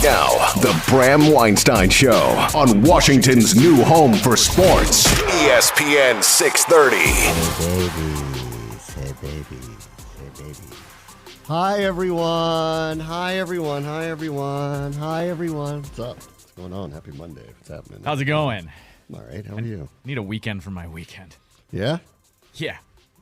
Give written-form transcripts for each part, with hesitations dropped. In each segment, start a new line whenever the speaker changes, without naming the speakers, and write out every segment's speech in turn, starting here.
Now, the Bram Weinstein Show on Washington's new home for sports, ESPN 630.
Hey, babies. Hey, babies. Hi, everyone. Hi, everyone. Hi, everyone. Hi, everyone. What's up? What's going on? Happy Monday. What's happening?
How's it going?
All right. How are you?
Need a weekend for my weekend.
Yeah?
Yeah.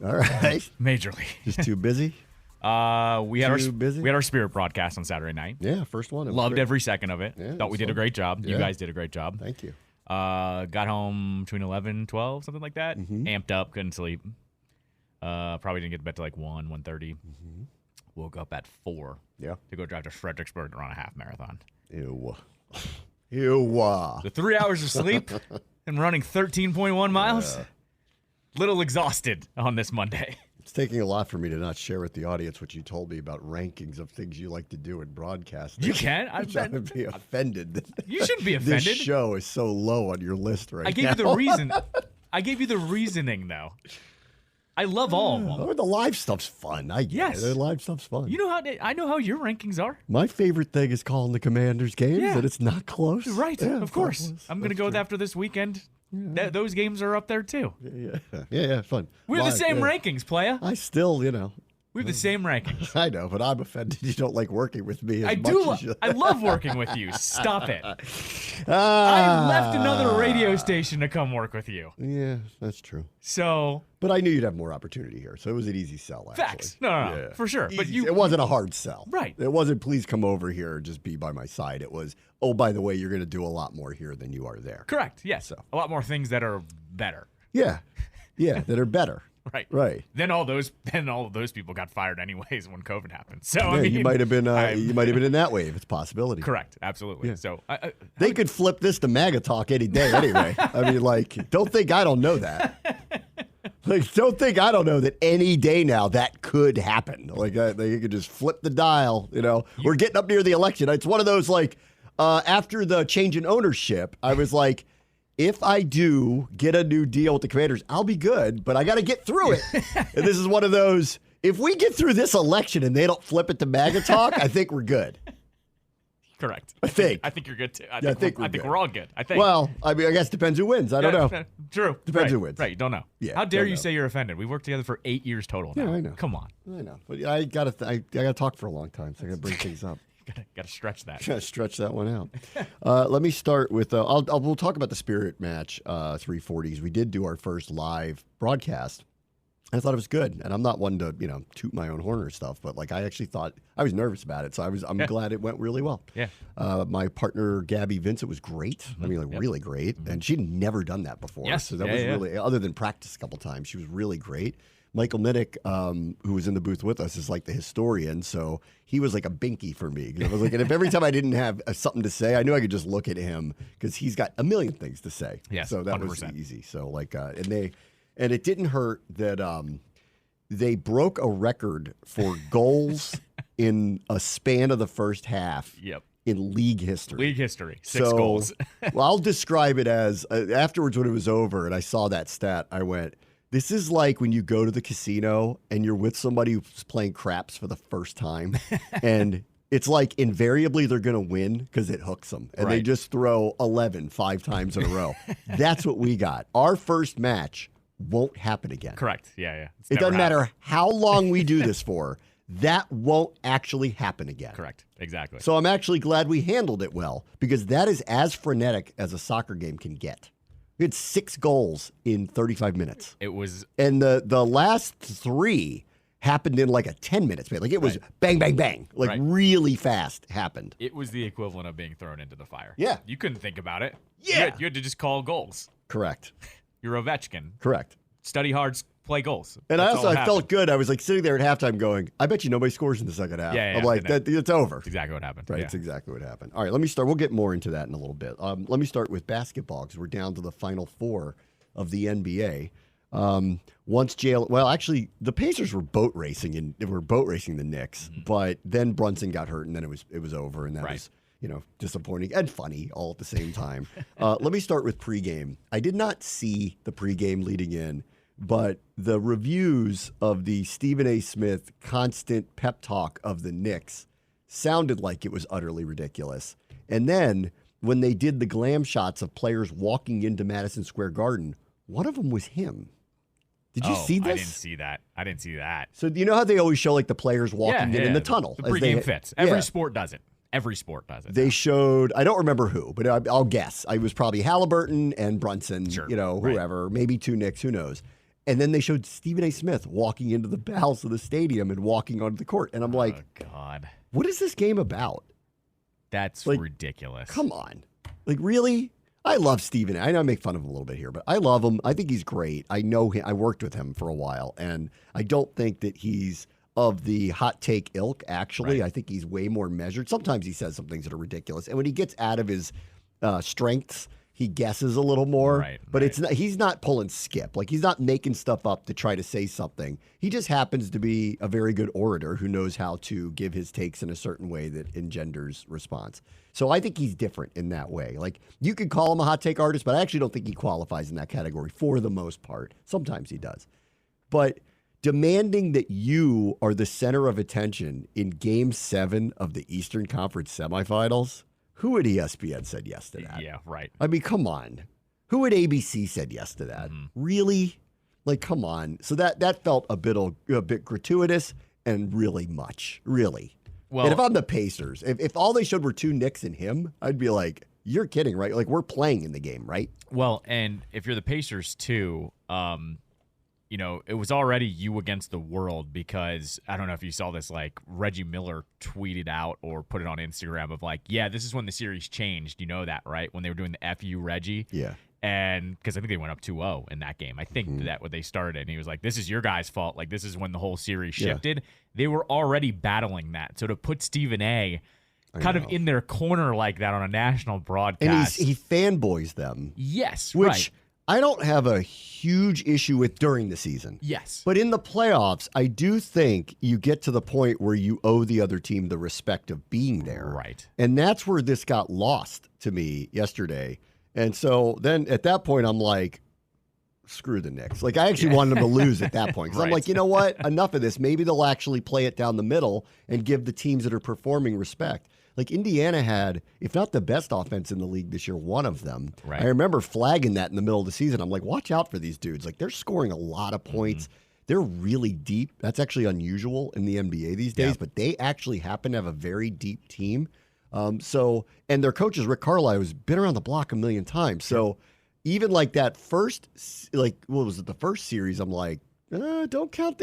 All right.
Majorly.
Just too busy?
We had
busy?
our Spirit broadcast on Saturday night.
Yeah, first one.
Loved every second of it.
Yeah,
Thought we did a great job. You guys did a great job.
Thank you.
Got home between 11, 12, something like that. Amped up, couldn't sleep. Probably didn't get to bed till like 1:30. Woke up at 4
Yeah.
to go drive to Fredericksburg to run a half marathon.
Ew. Ew.
The 3 hours of sleep and running 13.1 miles. Little exhausted on this Monday.
It's taking a lot for me to not share with the audience what you told me about rankings of things you like to do in broadcasting.
You can.
I would be offended.
You shouldn't be offended.
This show is so low on your list right now.
I gave you the reason. I gave you the reasoning, though. I love all of them.
Oh, the live stuff's fun. I get it. The live stuff's fun.
You know how I know how your rankings are.
My favorite thing is calling the Commanders games, and it's not close.
Right,
Yeah,
of course.
close.
I'm going to go with after this weekend. Those games are up there, too.
Yeah, fun.
We have the same rankings, playa.
I still,
We have the same rankings.
I know, but I'm offended you don't like working with me as
I
much
do.
as you.
I love working with you. Stop it. I left another radio station to come work with you.
Yeah, that's true.
So.
But I knew you'd have more opportunity here, so it was an easy sell, actually.
Facts. No, for sure.
Easy.
But
It wasn't a hard sell.
Right.
It wasn't, please come over here and just be by my side. It was, oh, by the way, you're going to do a lot more here than you are there.
Correct. Yes.
So.
A lot more things that are better.
Yeah, that are better.
Right. Then all those people got fired anyways when COVID happened. So
I mean, you might have been in that wave. It's a possibility.
Correct. Absolutely.
Yeah.
So
they could flip this to MAGA talk any day anyway. I mean, don't think I don't know that. Don't think I don't know that any day now that could happen. They could just flip the dial. We're getting up near the election. It's one of those after the change in ownership, I was like, if I do get a new deal with the Commanders, I'll be good, but I got to get through it. And this is one of those, if we get through this election and they don't flip it to MAGA talk, I think we're good.
Correct.
I think
you're good too. I think
we're
we're all good. I think.
Well, I mean, I guess it depends who wins. I don't know.
True.
Depends who wins.
Right. You don't know.
Yeah.
How dare you say you're offended? We worked together for 8 years total now.
Yeah, I know.
Come on.
I know. But I got to talk for a long time, so I got to bring things up.
Got to stretch that.
Got to stretch that one out. Let me start with, we'll talk about the Spirit match, 340s. We did do our first live broadcast. I thought it was good, and I'm not one to toot my own horn or stuff, but I actually thought I was nervous about it, so I'm glad it went really well.
Yeah.
My partner Gabby Vincent was great. I mean, really great, and she'd never done that before.
Yes.
So that was really, other than practice a couple times, she was really great. Michael Minnick, who was in the booth with us, is the historian, so he was like a binky for me. I was and if every time I didn't have something to say, I knew I could just look at him because he's got a million things to say.
Yes,
so that
100%.
was easy. So and it didn't hurt that they broke a record for goals in a span of the first half.
Yep.
In league history.
League history. 6 goals.
Well, I'll describe it as afterwards when it was over and I saw that stat, I went, this is like when you go to the casino and you're with somebody who's playing craps for the first time. And it's invariably they're going to win because it hooks them. And they just throw 11 5 times in a row. That's what we got. Our first match won't happen again.
Correct. Yeah.
It doesn't matter how long we do this for. That won't actually happen again.
Correct. Exactly.
So I'm actually glad we handled it well because that is as frenetic as a soccer game can get. We had 6 goals in 35 minutes.
It was,
and the last 3 happened in a 10-minute span. It was bang, bang, bang, really fast happened.
It was the equivalent of being thrown into the fire.
Yeah,
you couldn't think about it.
Yeah,
you had to just call goals.
Correct.
You're Ovechkin.
Correct.
Study hard, play goals.
And I felt good. I was sitting there at halftime going, I bet you nobody scores in the second half.
Yeah,
I'm it's over.
That's exactly what happened.
Right, it's exactly what happened. All right, let me start. We'll get more into that in a little bit. Let me start with basketball because we're down to the final 4 of the NBA. Actually, the Pacers were boat racing the Knicks, but then Brunson got hurt, and then it was over, and that was disappointing and funny all at the same time. Let me start with pregame. I did not see the pregame leading in. But the reviews of the Stephen A. Smith constant pep talk of the Knicks sounded like it was utterly ridiculous. And then when they did the glam shots of players walking into Madison Square Garden, one of them was him. Did you see this?
I didn't see that.
So you know how they always show like the players walking in the tunnel?
The pregame fits. Every sport does it. Every sport does it.
They showed, I don't remember who, but I'll guess. I was probably Halliburton and Brunson, whoever, maybe two Knicks, who knows. And then they showed Stephen A. Smith walking into the bowels of the stadium and walking onto the court. And I'm like,
oh, God.
What is this game about?
That's ridiculous.
Come on. Like, really? I love Stephen A. I know I make fun of him a little bit here, but I love him. I think he's great. I know him. I worked with him for a while, and I don't think that he's of the hot take ilk, actually.
Right.
I think he's way more measured. Sometimes he says some things that are ridiculous. And when he gets out of his strengths, he guesses a little more. But it's not, he's not pulling Skip. Like, he's not making stuff up to try to say something. He just happens to be a very good orator who knows how to give his takes in a certain way that engenders response. So I think he's different in that way. Like, you could call him a hot take artist, but I actually don't think he qualifies in that category for the most part. Sometimes he does. But demanding that you are the center of attention in Game 7 of the Eastern Conference semifinals, who at ESPN said yes to that?
Yeah, right.
I mean, come on. Who at ABC said yes to that? Mm-hmm. Really? Like, come on. So that felt a bit gratuitous and really much. Really. Well, and if I'm the Pacers, if all they showed were two Knicks and him, I'd be like, you're kidding, right? Like, we're playing in the game, right?
Well, and if you're the Pacers too, it was already you against the world because I don't know if you saw this, like Reggie Miller tweeted out or put it on Instagram of like, yeah, this is when the series changed. You know that, right? When they were doing the FU Reggie.
Yeah.
And because I think they went up 2-0 in that game. I think that when they started, and he was like, this is your guys' fault. Like, this is when the whole series shifted. Yeah. They were already battling that. So to put Stephen A. kind of in their corner like that on a national broadcast.
And he fanboys them.
Yes,
which I don't have a huge issue with during the season.
Yes.
But in the playoffs, I do think you get to the point where you owe the other team the respect of being there.
Right.
And that's where this got lost to me yesterday. And so then at that point, I'm like, screw the Knicks. Like, I actually wanted them to lose at that point. Because I'm like, you know what? Enough of this. Maybe they'll actually play it down the middle and give the teams that are performing respect. Like, Indiana had, if not the best offense in the league this year, one of them.
Right.
I remember flagging that in the middle of the season. I'm like, watch out for these dudes. Like, they're scoring a lot of points. They're really deep. That's actually unusual in the NBA these days, but they actually happen to have a very deep team. And their coaches, Rick Carlisle, has been around the block a million times. So even like that first, like, what was it, the first series, I'm like, don't count.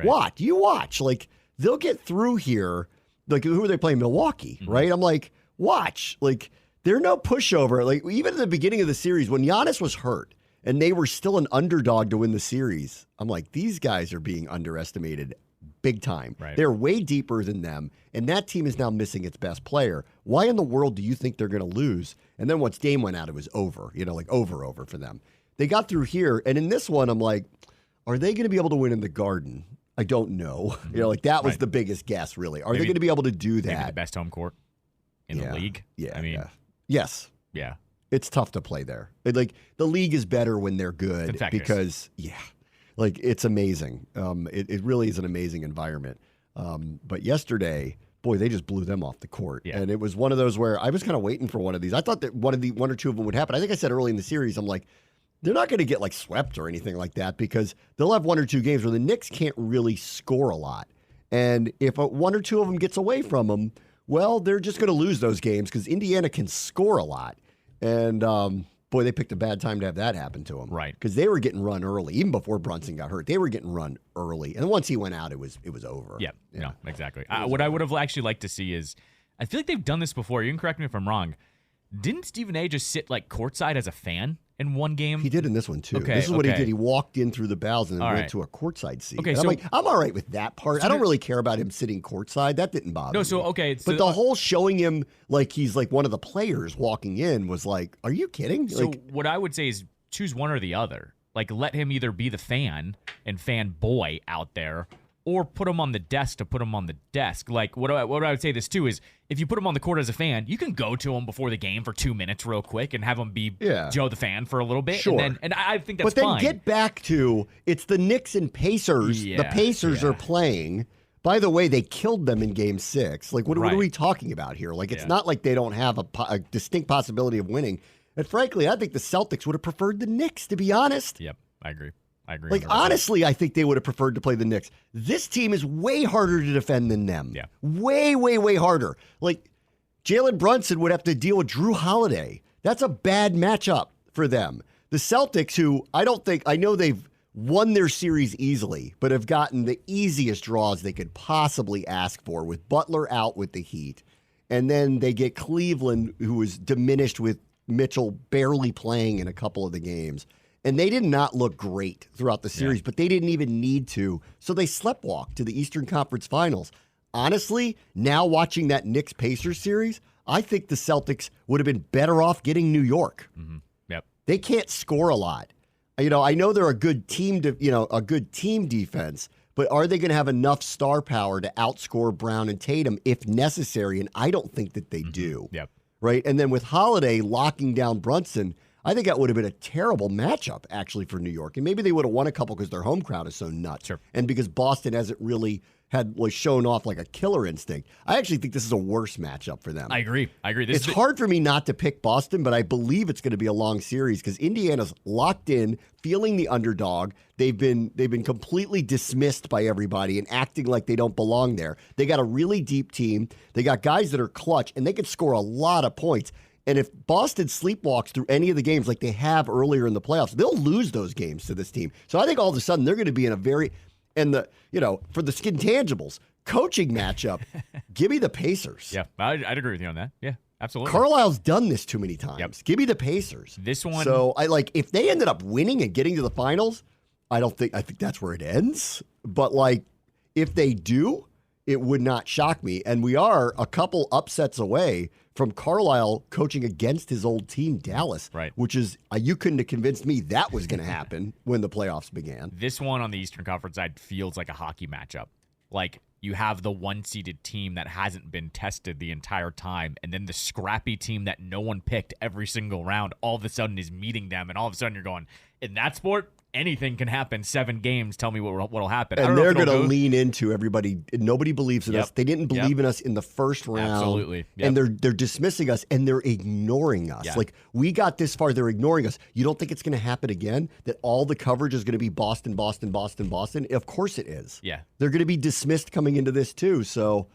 Watch. You watch. Like, they'll get through here. Like, who are they playing? Milwaukee, right? I'm like, watch. Like, they're no pushover. Like, even at the beginning of the series, when Giannis was hurt and they were still an underdog to win the series, I'm like, these guys are being underestimated big time.
Right.
They're way deeper than them, and that team is now missing its best player. Why in the world do you think they're going to lose? And then once Dame went out, it was over, like over for them. They got through here, and in this one, I'm like, are they going to be able to win in the Garden? I don't know. Like, that was the biggest guess, really. Are they going to be able to do that?
Maybe the best home court in the league?
Yeah.
I mean,
yes.
Yeah.
It's tough to play there. Like, the league is better when they're good because, like, it's amazing. It really is an amazing environment. But yesterday, boy, they just blew them off the court.
Yeah.
And it was one of those where I was kind of waiting for one of these. I thought that one or two of them would happen. I think I said early in the series, I'm like, they're not going to get, like, swept or anything like that because they'll have one or two games where the Knicks can't really score a lot. And if one or two of them gets away from them, well, they're just going to lose those games because Indiana can score a lot. And, boy, they picked a bad time to have that happen to them.
Right.
Because they were getting run early. Even before Brunson got hurt, they were getting run early. And once he went out, it was over.
Yeah. No, exactly. What I would have actually liked to see is, I feel like they've done this before. You can correct me if I'm wrong. Didn't Stephen A. just sit, like, courtside as a fan in one game?
He did in this one, too.
Okay,
this is what he did. He walked in through the bowels and then went to a courtside seat.
Okay,
and I'm like, I'm all right with that part. I don't really care about him sitting courtside. That didn't bother me. But the whole showing him like he's like one of the players walking in was like, are you kidding?
So what I would say is choose one or the other. Like, let him either be the fan and fan boy out there, or put him on the desk to put him on the desk. Like, what I would say this too is, if you put him on the court as a fan, you can go to him before the game for 2 minutes real quick and have him be Joe the fan for a little bit.
Sure.
And I think that's
fine. But then
fine.
get back to, it's the Knicks and Pacers. The Pacers are playing. by the way, they killed them in Game 6. Like, what
Right.
are we talking about here? Like, it's not like they don't have a distinct possibility of winning. And frankly, I think the Celtics would have preferred the Knicks, to be honest.
Yep, I agree.
Like, honestly, I think they would have preferred to play the Knicks. This team is way harder to defend than them.
Yeah.
Way, way, way harder. Like, Jalen Brunson would have to deal with Drew Holiday. That's a bad matchup for them. The Celtics, who I know they've won their series easily, but have gotten the easiest draws they could possibly ask for with Butler out with the Heat. And then they get Cleveland, who was diminished with Mitchell barely playing in a couple of the games. And they did not look great throughout the series, but they didn't even need to. So they sleptwalked to the Eastern Conference Finals. Honestly, now watching that Knicks-Pacers series, I think the Celtics would have been better off getting New York.
Mm-hmm. Yep.
They can't score a lot. I know they're a good team, a good team defense, but are they going to have enough star power to outscore Brown and Tatum if necessary? And I don't think that they do.
Yep.
Right? And then with Holiday locking down Brunson, I think that would have been a terrible matchup, actually, for New York. And maybe they would have won a couple because their home crowd is so nuts.
Sure.
And because Boston hasn't really was shown off like a killer instinct. I actually think this is a worse matchup for them.
I agree.
It's hard for me not to pick Boston, but I believe it's going to be a long series because Indiana's locked in, feeling the underdog. They've been completely dismissed by everybody and acting like they don't belong there. They got a really deep team. They got guys that are clutch, and they could score a lot of points. And if Boston sleepwalks through any of the games like they have earlier in the playoffs, they'll lose those games to this team. So I think all of a sudden they're going to be in a very, for the skin tangibles, coaching matchup, give me the Pacers.
Yeah, I'd agree with you on that. Yeah, absolutely.
Carlisle's done this too many times.
Yep.
Give me the Pacers.
This one.
So if they ended up winning and getting to the finals, I think that's where it ends. But if they do, it would not shock me. And we are a couple upsets away from Carlisle coaching against his old team, Dallas.
Right.
Which is, you couldn't have convinced me that was going to happen when the playoffs began.
This one on the Eastern Conference side feels like a hockey matchup. Like, you have the one-seeded team that hasn't been tested the entire time, and then the scrappy team that no one picked every single round all of a sudden is meeting them, and all of a sudden you're going, in that sport, anything can happen. 7 games. Tell me what'll happen.
And they're going to lean into everybody. Nobody believes in us. They didn't believe
Yep.
in us in the first round.
Absolutely. Yep.
And they're dismissing us and they're ignoring us.
Yeah.
Like, we got this far, they're ignoring us. You don't think it's going to happen again? That all the coverage is going to be Boston, Boston, Boston, Boston? Of course it is.
Yeah.
They're going to be dismissed coming into this too. So,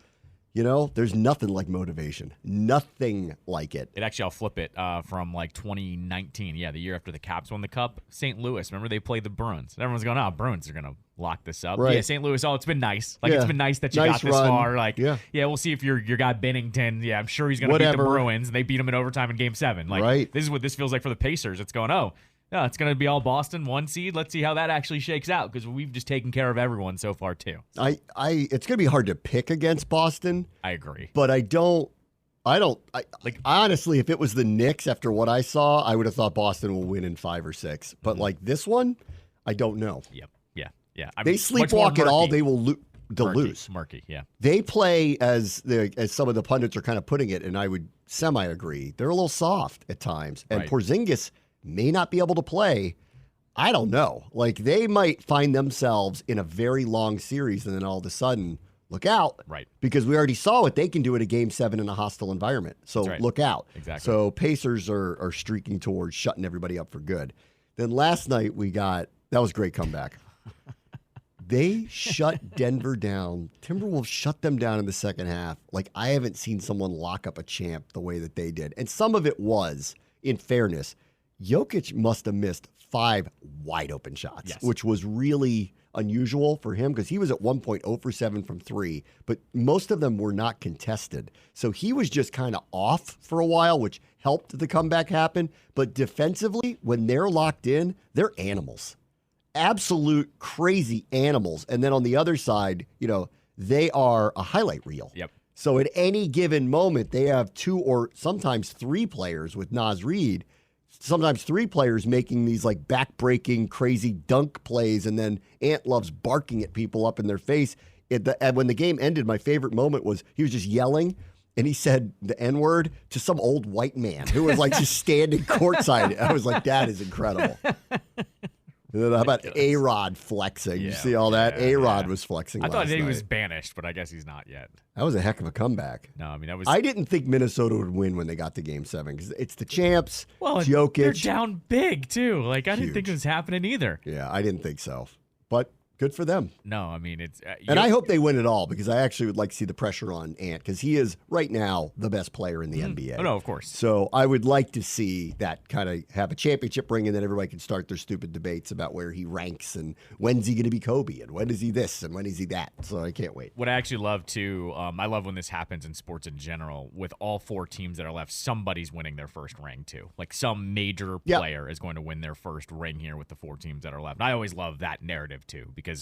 there's nothing like motivation. Nothing like it.
Actually, I'll flip it from 2019. Yeah, the year after the Caps won the Cup. St. Louis, remember they played the Bruins. And everyone's going, Bruins are going to lock this up.
Right.
Yeah, St. Louis, it's been nice.
Yeah.
It's been nice that you
Nice
got this
run.
far.
Yeah.
We'll see if your guy Bennington, I'm sure he's going to beat the
Whatever.
Bruins. And they beat him in overtime in Game 7.
Right.
This is what this feels like for the Pacers. It's going, no, it's going to be all Boston, 1 seed. Let's see how that actually shakes out because we've just taken care of everyone so far, too.
It's going to be hard to pick against Boston.
I agree.
But honestly, if it was the Knicks after what I saw, I would have thought Boston will win in 5 or 6. But this one, I don't know.
Yep. Yeah.
They sleepwalk at all, they will lose.
Murky, yeah.
They play as some of the pundits are kind of putting it, and I would semi-agree. They're a little soft at times. And
Right.
Porzingis may not be able to play. I don't know. They might find themselves in a very long series, and then all of a sudden, look out.
Right.
Because we already saw what they can do at a Game 7 in a hostile environment. So
That's right.
look out.
Exactly.
So Pacers are streaking towards shutting everybody up for good. Then last night that was a great comeback. They shut Denver down. Timberwolves shut them down in the second half. I haven't seen someone lock up a champ the way that they did. And some of it was, in fairness, Jokic must have missed 5 wide open shots,
Yes.
which was really unusual for him because he was at 1 point 0 for 7 from 3, but most of them were not contested. So he was just kind of off for a while, which helped the comeback happen. But defensively, when they're locked in, they're animals. Absolute crazy animals. And then on the other side, they are a highlight reel.
Yep.
So at any given moment, they have 2 or sometimes 3 players with Naz Reid, sometimes 3 players making these back-breaking, crazy dunk plays, and then Ant loves barking at people up in their face. And when the game ended, my favorite moment was he was just yelling, and he said the N-word to some old white man who was just standing courtside. I was like, that is incredible. How about A-Rod flexing? You see all that? A-Rod was flexing
I thought
last
he
night.
was banished, but I guess he's not yet.
That was a heck of a comeback.
No, I mean, that was...
I didn't think Minnesota would win when they got to Game 7 because it's the champs.
Well,
it's Jokic.
They're down big, too. Like, I didn't think it was happening either.
Yeah, I didn't think so. But good for them.
No, I mean, it's...
and I hope they win it all because I actually would like to see the pressure on Ant because he is, right now, the best player in the NBA.
Oh, no, of course.
So I would like to see that kind of have a championship ring and then everybody can start their stupid debates about where he ranks and when's he going to be Kobe and when is he this and when is he that. So I can't wait.
What I actually love, too, I love when this happens in sports in general. With all 4 teams that are left, somebody's winning their first ring, too. Like, some major player is going to win their first ring here with the 4 teams that are left. And I always love that narrative, too, because...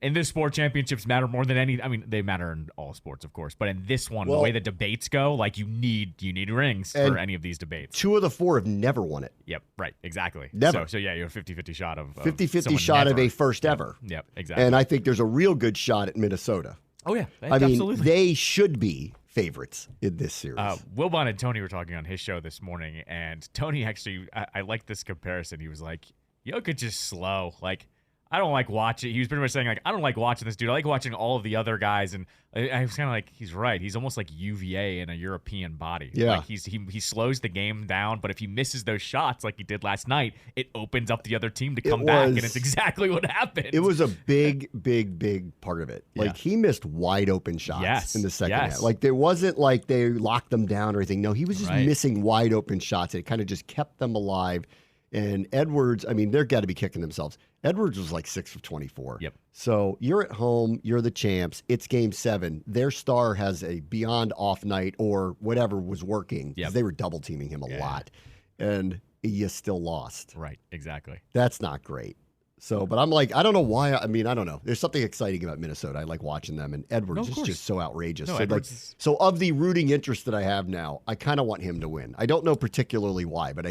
in this sport, championships matter more than any. I mean, they matter in all sports, of course, but in this one, the way the debates go, like you need rings for any of these debates.
2 of the 4 have never won it.
Yep, right, exactly.
Never.
So yeah, you have a 50-50 shot of
50-50 shot of a first ever.
Yep, exactly.
And I think there's a real good shot at Minnesota.
Oh yeah,
I mean,
absolutely.
they should be favorites in this series.
Wilbon and Tony were talking on his show this morning, and Tony actually, I like this comparison. He was like, Jokic is slow, like. I don't like watching. He was pretty much saying, like, I don't like watching this dude. I like watching all of the other guys. And I was kind of like, he's right. He's almost like UVA in a European body.
Yeah.
Like he slows the game down, but if he misses those shots like he did last night, it opens up the other team to come back. And it's exactly what happened.
It was a big, big, big part of it. Like, he missed wide open shots in the second half. Like, there wasn't like they locked them down or anything. No, he was just missing wide open shots. It kind of just kept them alive. And Edwards, I mean, they're got to be kicking themselves. Edwards was like 6 of 24.
Yep.
So you're at home, you're the champs. It's Game 7. Their star has a beyond off night or whatever was working because they were double teaming him a lot, and you still lost.
Right. Exactly.
That's not great. So, but I'm like, I don't know why. I mean, I don't know. There's something exciting about Minnesota. I like watching them, and Edwards is just so outrageous.
No,
so of the rooting interest that I have now, I kind of want him to win. I don't know particularly why, but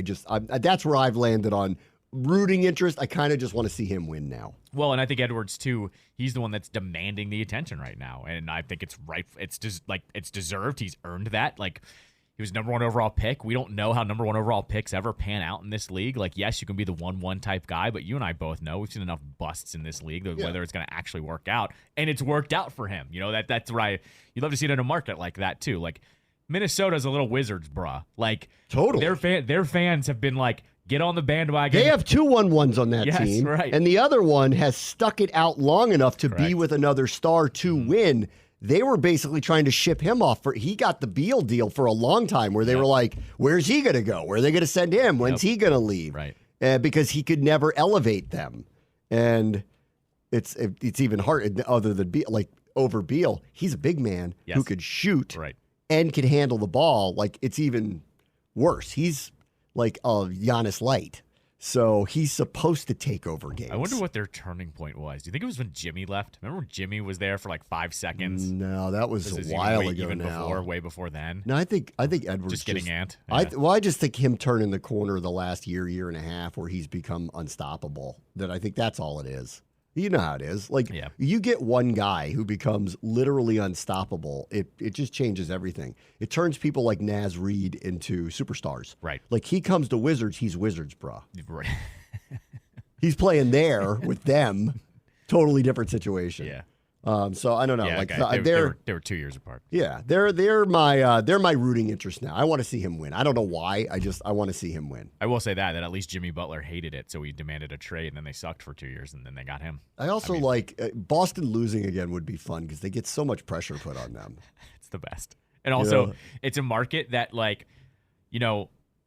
that's where I've landed on rooting interest. I kind of just want to see him win now.
Well, and I think Edwards too. He's the one that's demanding the attention right now, and I think it's right. It's just like it's deserved. He's earned that. Like. He was number 1 overall pick. We don't know how number 1 overall picks ever pan out in this league. Like, yes, you can be the 1-1 type guy, but you and I both know we've seen enough busts in this league whether it's going to actually work out. And it's worked out for him. You know, that's right. You'd love to see it in a market like that, too. Like, Minnesota's a little Wizards, bruh. Like,
totally.
Their fans have been like, get on the bandwagon.
They have 2 1-1s on that team.
Right.
And the other one has stuck it out long enough to be with another star to win. They were basically trying to ship him off. He got the Beal deal for a long time where they were like, where's he going to go? Where are they going to send him? When's he going to leave?
Right.
Because he could never elevate them. And it's even hard other than Beal, like over Beal. He's a big man who could shoot and can handle the ball. Like, it's even worse. He's like a Giannis light. So he's supposed to take over games.
I wonder what their turning point was. Do you think it was when Jimmy left? Remember when Jimmy was there for like 5 seconds?
No, that was a while ago
even
now.
Way before then.
No, I think Edwards
just getting Ant.
I just think him turning the corner the last year and a half where he's become unstoppable. That I think that's all it is. You know how it is. Like, you get one guy who becomes literally unstoppable, it just changes everything. It turns people like Naz Reid into superstars.
Right.
Like, he comes to Wizards, he's Wizards, bro.
Right.
He's playing there with them. Totally different situation.
Yeah.
So I don't know.
Yeah,
like
okay. They were 2 years apart.
Yeah, they're my rooting interest now. I want to see him win. I don't know why. I want to see him win.
I will say that at least Jimmy Butler hated it, so he demanded a trade, and then they sucked for 2 years, and then they got him.
I also like Boston losing again would be fun because they get so much pressure put on them.
It's the best, and also it's a market that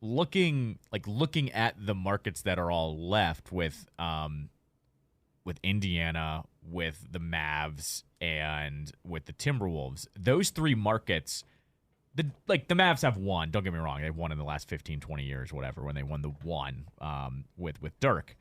looking at the markets that are all left with Indiana, with the Mavs, and with the Timberwolves. Those 3 markets, the Mavs have won. Don't get me wrong. They've won in the last 15, 20 years, whatever, when they won the one with Dirk.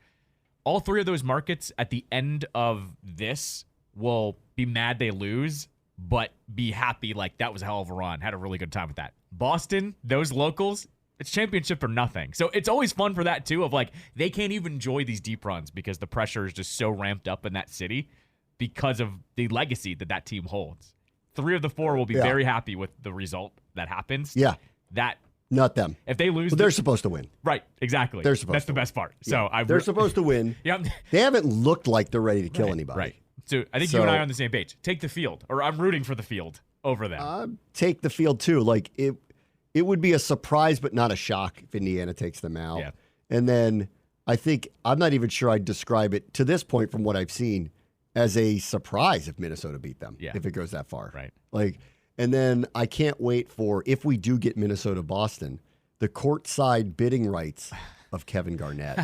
All 3 of those markets at the end of this will be mad they lose, but be happy like that was a hell of a run. Had a really good time with that. Boston, those locals, it's championship or nothing. So it's always fun for that, too, of like they can't even enjoy these deep runs because the pressure is just so ramped up in that city because of the legacy that team holds. 3 of the 4 will be very happy with the result that happens.
Yeah.
That
Not them.
If they lose,
they're supposed to win.
Right, exactly.
They're supposed
That's
to
the best part. So
they're supposed to win.
Yep.
They haven't looked like they're ready to kill anybody.
Right. So I think you and I are on the same page. Take the field, or I'm rooting for the field over them.
Take the field too. Like it would be a surprise, but not a shock if Indiana takes them out.
Yeah.
And then I think I'm not even sure I'd describe it to this point from what I've seen as a surprise if Minnesota beat them.
Yeah.
If it goes that far.
Right.
Like, and then I can't wait for if we do get Minnesota Boston, the courtside bidding rights of Kevin Garnett.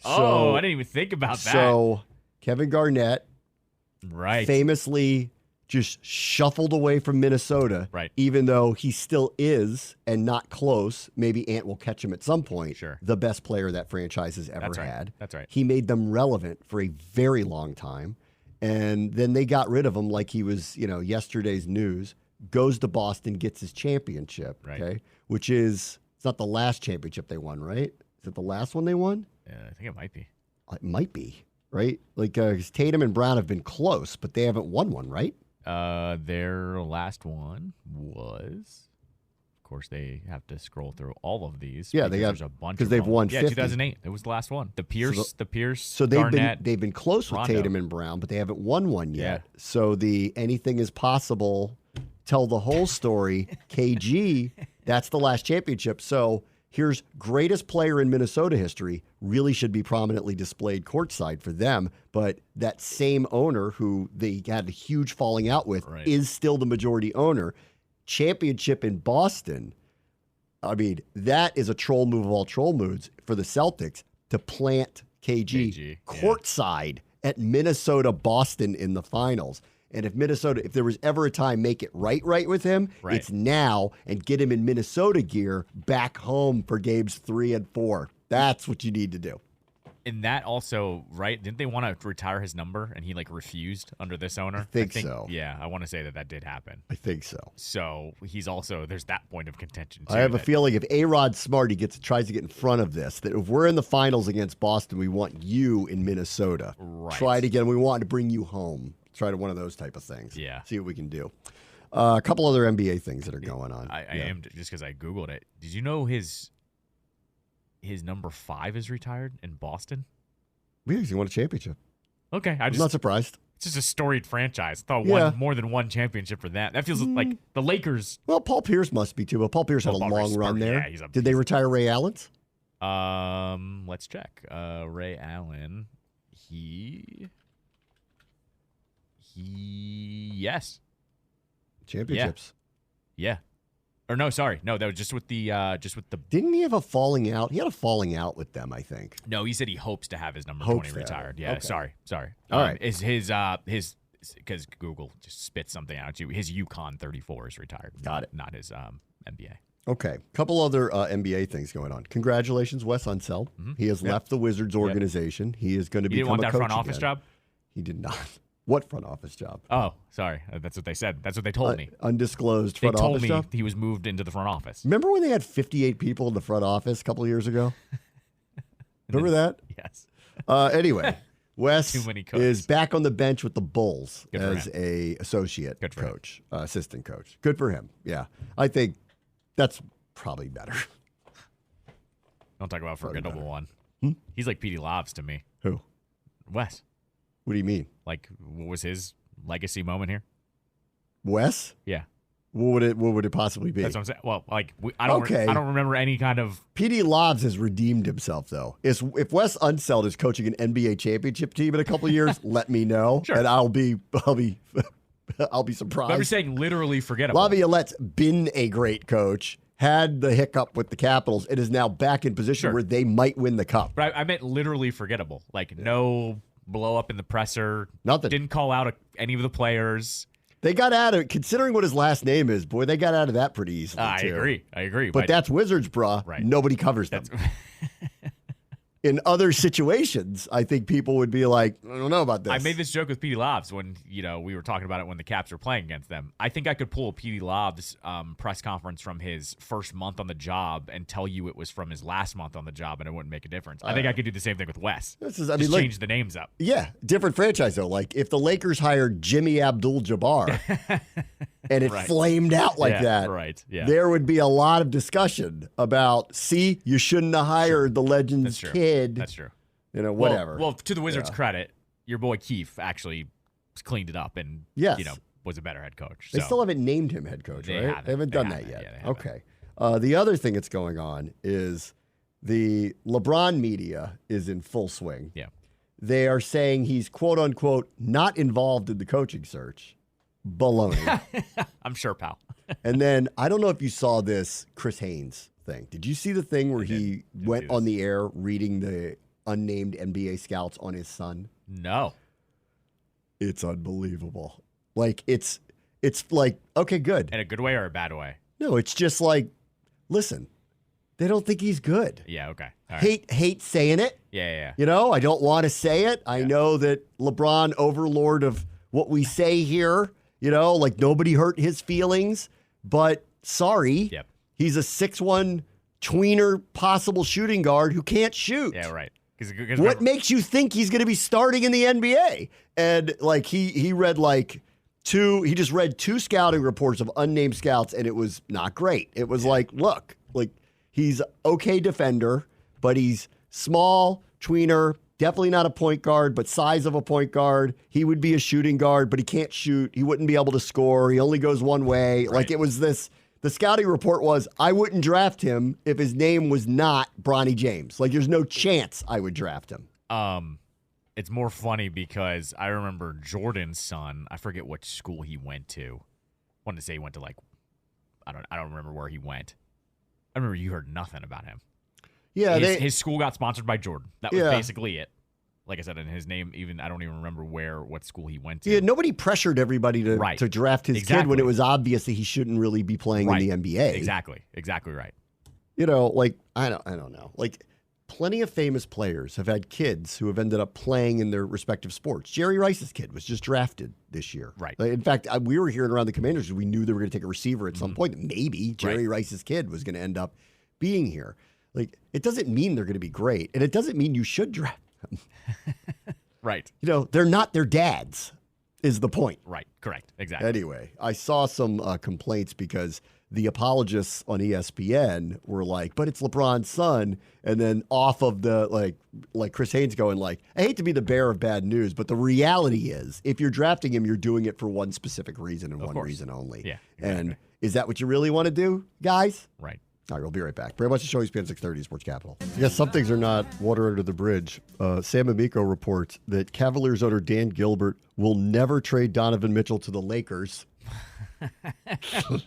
I didn't even think about that.
So Kevin Garnett,
right,
famously just shuffled away from Minnesota,
right,
even though he still is and not close. Maybe Ant will catch him at some point.
Sure.
The best player that franchise has ever
That's right.
had.
That's right.
He made them relevant for a very long time. And then they got rid of him like he was, yesterday's news. Goes to Boston, gets his championship,
right.
Okay? Which is, it's not the last championship they won, right? Is it the last one they won?
Yeah, I think it might be.
It might be, right? Like, 'cause Tatum and Brown have been close, but they haven't won one, right?
Their last one was, of course, they have to scroll through all of these.
Yeah, they got,
there's a bunch
because
of
they've
them.
won
50.
50.
2008. It was the last one. The Pierce.
So
Garnett,
they've been close with
Rondo.
Tatum and Brown, but they haven't won one yet.
Yeah.
So the anything is possible, tell the whole story. KG, that's the last championship. So here's greatest player in Minnesota history, really should be prominently displayed courtside for them. But that same owner who they had a huge falling out with
Right.
is still the majority owner. Championship in Boston. I mean, that is a troll move of all troll moves for the Celtics to plant KG courtside at Minnesota-Boston in the finals. And if there was ever a time, make it right with him,
Right.
it's now, and get him in Minnesota gear back home for games 3 and 4. That's what you need to do.
And that also, right? Didn't they want to retire his number and he refused under this owner?
I think so.
Yeah, I want to say that did happen.
I think so.
So he's also, there's that point of contention too.
I have a feeling if A-Rod's smart, he tries to get in front of this, that if we're in the finals against Boston, we want you in Minnesota.
Right.
Try to get him. We want to bring you home. Try to one of those type of things.
Yeah.
See what we can do. A couple other NBA things that are going on.
I am, just because I Googled it. Did you know his number 5 is retired in Boston?
Yeah, he won a championship.
Okay.
I'm not surprised.
It's just a storied franchise. I thought
Yeah.
more than one championship for that. That feels like the Lakers.
Well, Paul Pierce must be too, but Paul Pierce had a long run there.
Yeah,
Did they retire Ray Allen's?
Let's check. Ray Allen, yes.
Championships.
Yeah. Or no, sorry. No, that was just with the
Didn't he have a falling out? He had a falling out with them, I think.
No, he said he hopes to have his number 20 retired. Yeah,
okay.
sorry.
All right.
Is his because Google just spits something out at you. His UConn 34 is retired.
Got it.
Not his NBA.
Okay. Couple other NBA things going on. Congratulations, Wes Unseld. He has left the Wizards organization. He is going to become a coach.
You didn't want that front office job?
He did not. What front office job?
Oh, sorry. That's what they said. That's what they told me.
Undisclosed front office job?
They told me he was moved into the front office.
Remember when they had 58 people in the front office a couple of years ago? Remember that?
Yes.
Anyway, Wes
Too many cooks.
is back on the bench with the Bulls
Good for
as
him.
a associate
Good for
coach, assistant coach. Good for him. Yeah. I think that's probably better.
Don't talk about forgettable one.
Hmm?
He's like Petey Lobs to me.
Who?
Wes.
What do you mean?
Like, what was his legacy moment here?
Wes?
Yeah.
What would it possibly be?
That's what I'm saying. Well, I don't remember any kind of.
P.D. Lobs has redeemed himself, though. If Wes Unseld is coaching an NBA championship team in a couple of years, let me know,
Sure.
and I'll be surprised.
But I'm saying literally forgettable.
Laviolette's been a great coach, had the hiccup with the Capitals, and is now back in position where they might win the cup.
But I meant literally forgettable. Like no blow up in the presser.
Nothing.
Didn't call out any of the players.
They got out of, considering what his last name is, boy, they got out of that pretty easily, too.
I agree.
But that's Wizards, bruh.
Right.
Nobody covers them. In other situations, I think people would be like, I don't know about this.
I made this joke with Petey Lobs when we were talking about it when the Caps were playing against them. I think I could pull a Petey Lobs press conference from his first month on the job and tell you it was from his last month on the job, and it wouldn't make a difference. I think I could do the same thing with Wes. Just change the names up.
Yeah, different franchise though. Like if the Lakers hired Jimmy Abdul-Jabbar, and it flamed out like that,
right? Yeah,
there would be a lot of discussion about, see, you shouldn't have hired the Legends kid.
That's true.
You know, whatever.
Well, to the Wizards' credit, your boy Keefe actually cleaned it up and was a better head coach.
They still haven't named him head coach, right? They haven't done that yet. Yeah, okay. The other thing that's going on is the LeBron media is in full swing.
Yeah.
They are saying he's, quote unquote, not involved in the coaching search. Baloney.
I'm sure, pal.
And then, I don't know if you saw this Chris Haynes thing. Did you see the thing where he went on the air reading the unnamed NBA scouts on his son?
No.
It's unbelievable. Like, it's like, okay, good.
In a good way or a bad way?
No, it's just like, listen, they don't think he's good.
Yeah, okay. All right.
Hate saying it.
Yeah.
You know, I don't want to say it. I know that LeBron, overlord of what we say here, you know, like nobody hurt his feelings, but sorry.
Yep.
He's a 6'1" tweener possible shooting guard who can't shoot.
Yeah, right.
What makes you think he's going to be starting in the NBA? And like he read like he just read 2 scouting reports of unnamed scouts, and it was not great. It was like, look, like he's okay defender, but he's small, tweener, definitely not a point guard, but size of a point guard. He would be a shooting guard, but he can't shoot. He wouldn't be able to score. He only goes one way. Right. Like it was this. The scouting report was, I wouldn't draft him if his name was not Bronny James. Like, there's no chance I would draft him.
It's more funny because I remember Jordan's son, I forget which school he went to. I wanted to say he went to like, I don't remember where he went. I remember you heard nothing about him.
Yeah,
his school got sponsored by Jordan. That was basically it. Like I said, in his name, I don't even remember what school he went to.
Yeah, nobody pressured everybody to draft his kid when it was obvious that he shouldn't really be playing in the NBA.
Exactly right.
You know, like I don't know. Like plenty of famous players have had kids who have ended up playing in their respective sports. Jerry Rice's kid was just drafted this year.
Right.
In fact, we were hearing around the Commanders, we knew they were going to take a receiver at some point. That maybe Jerry Rice's kid was going to end up being here. Like, it doesn't mean they're going to be great, and it doesn't mean you should draft them.
Right.
You know, they're not their dads, is the point.
Right. Correct. Exactly.
Anyway, I saw some complaints because the apologists on ESPN were like, but it's LeBron's son. And then off of the, like Chris Haynes going like, I hate to be the bearer of bad news, but the reality is if you're drafting him, you're doing it for one specific reason and one reason only.
Yeah.
Exactly. And is that what you really want to do, guys?
Right.
All right, we'll be right back. Very much the show, ESPN 630 Sports Capital. Yes, some things are not water under the bridge. Sam Amico reports that Cavaliers owner Dan Gilbert will never trade Donovan Mitchell to the Lakers.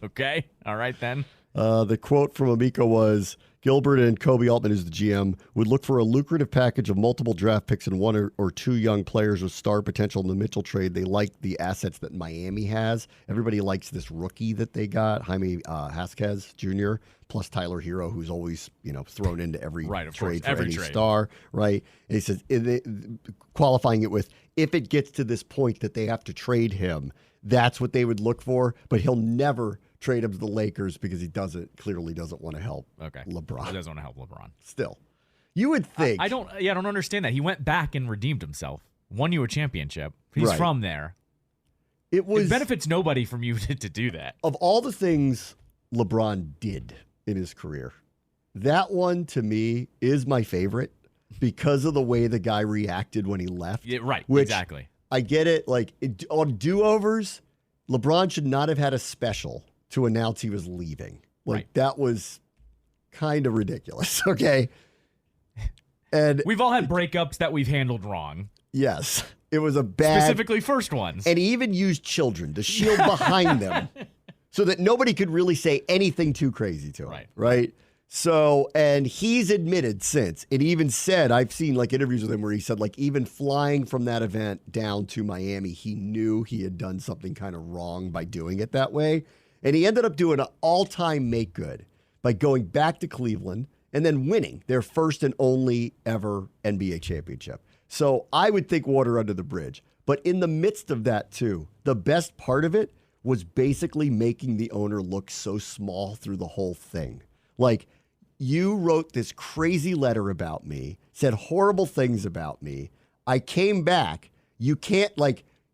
Okay. All right, then.
The quote from Amico was, Gilbert and Kobe Altman, who's the GM, would look for a lucrative package of multiple draft picks and one or two young players with star potential in the Mitchell trade. They like the assets that Miami has. Everybody likes this rookie that they got, Jaime Vasquez Jr., plus Tyler Hero, who's always thrown into every trade for any star, right? And he says, qualifying it with, if it gets to this point that they have to trade him, that's what they would look for, but he'll never trade him to the Lakers because he clearly doesn't want to help LeBron.
He doesn't want to help LeBron.
Still. You would think.
I don't understand that. He went back and redeemed himself. Won you a championship. He's from there. It benefits nobody from you to do that.
Of all the things LeBron did in his career, that one to me is my favorite because of the way the guy reacted when he left.
Yeah, right, exactly.
I get it. Like on do-overs, LeBron should not have had a special to announce he was leaving. That was kind of ridiculous. Okay. And
we've all had breakups that we've handled wrong.
Yes. It was a bad.
Specifically first ones.
And he even used children to shield behind them so that nobody could really say anything too crazy to him. Right. So, and he's admitted since, it even said, I've seen interviews with him where he said even flying from that event down to Miami, he knew he had done something kind of wrong by doing it that way. And he ended up doing an all-time make good by going back to Cleveland and then winning their first and only ever NBA championship. So I would think water under the bridge. But in the midst of that too, the best part of it was basically making the owner look so small through the whole thing. You wrote this crazy letter about me, said horrible things about me. I came back. You can't,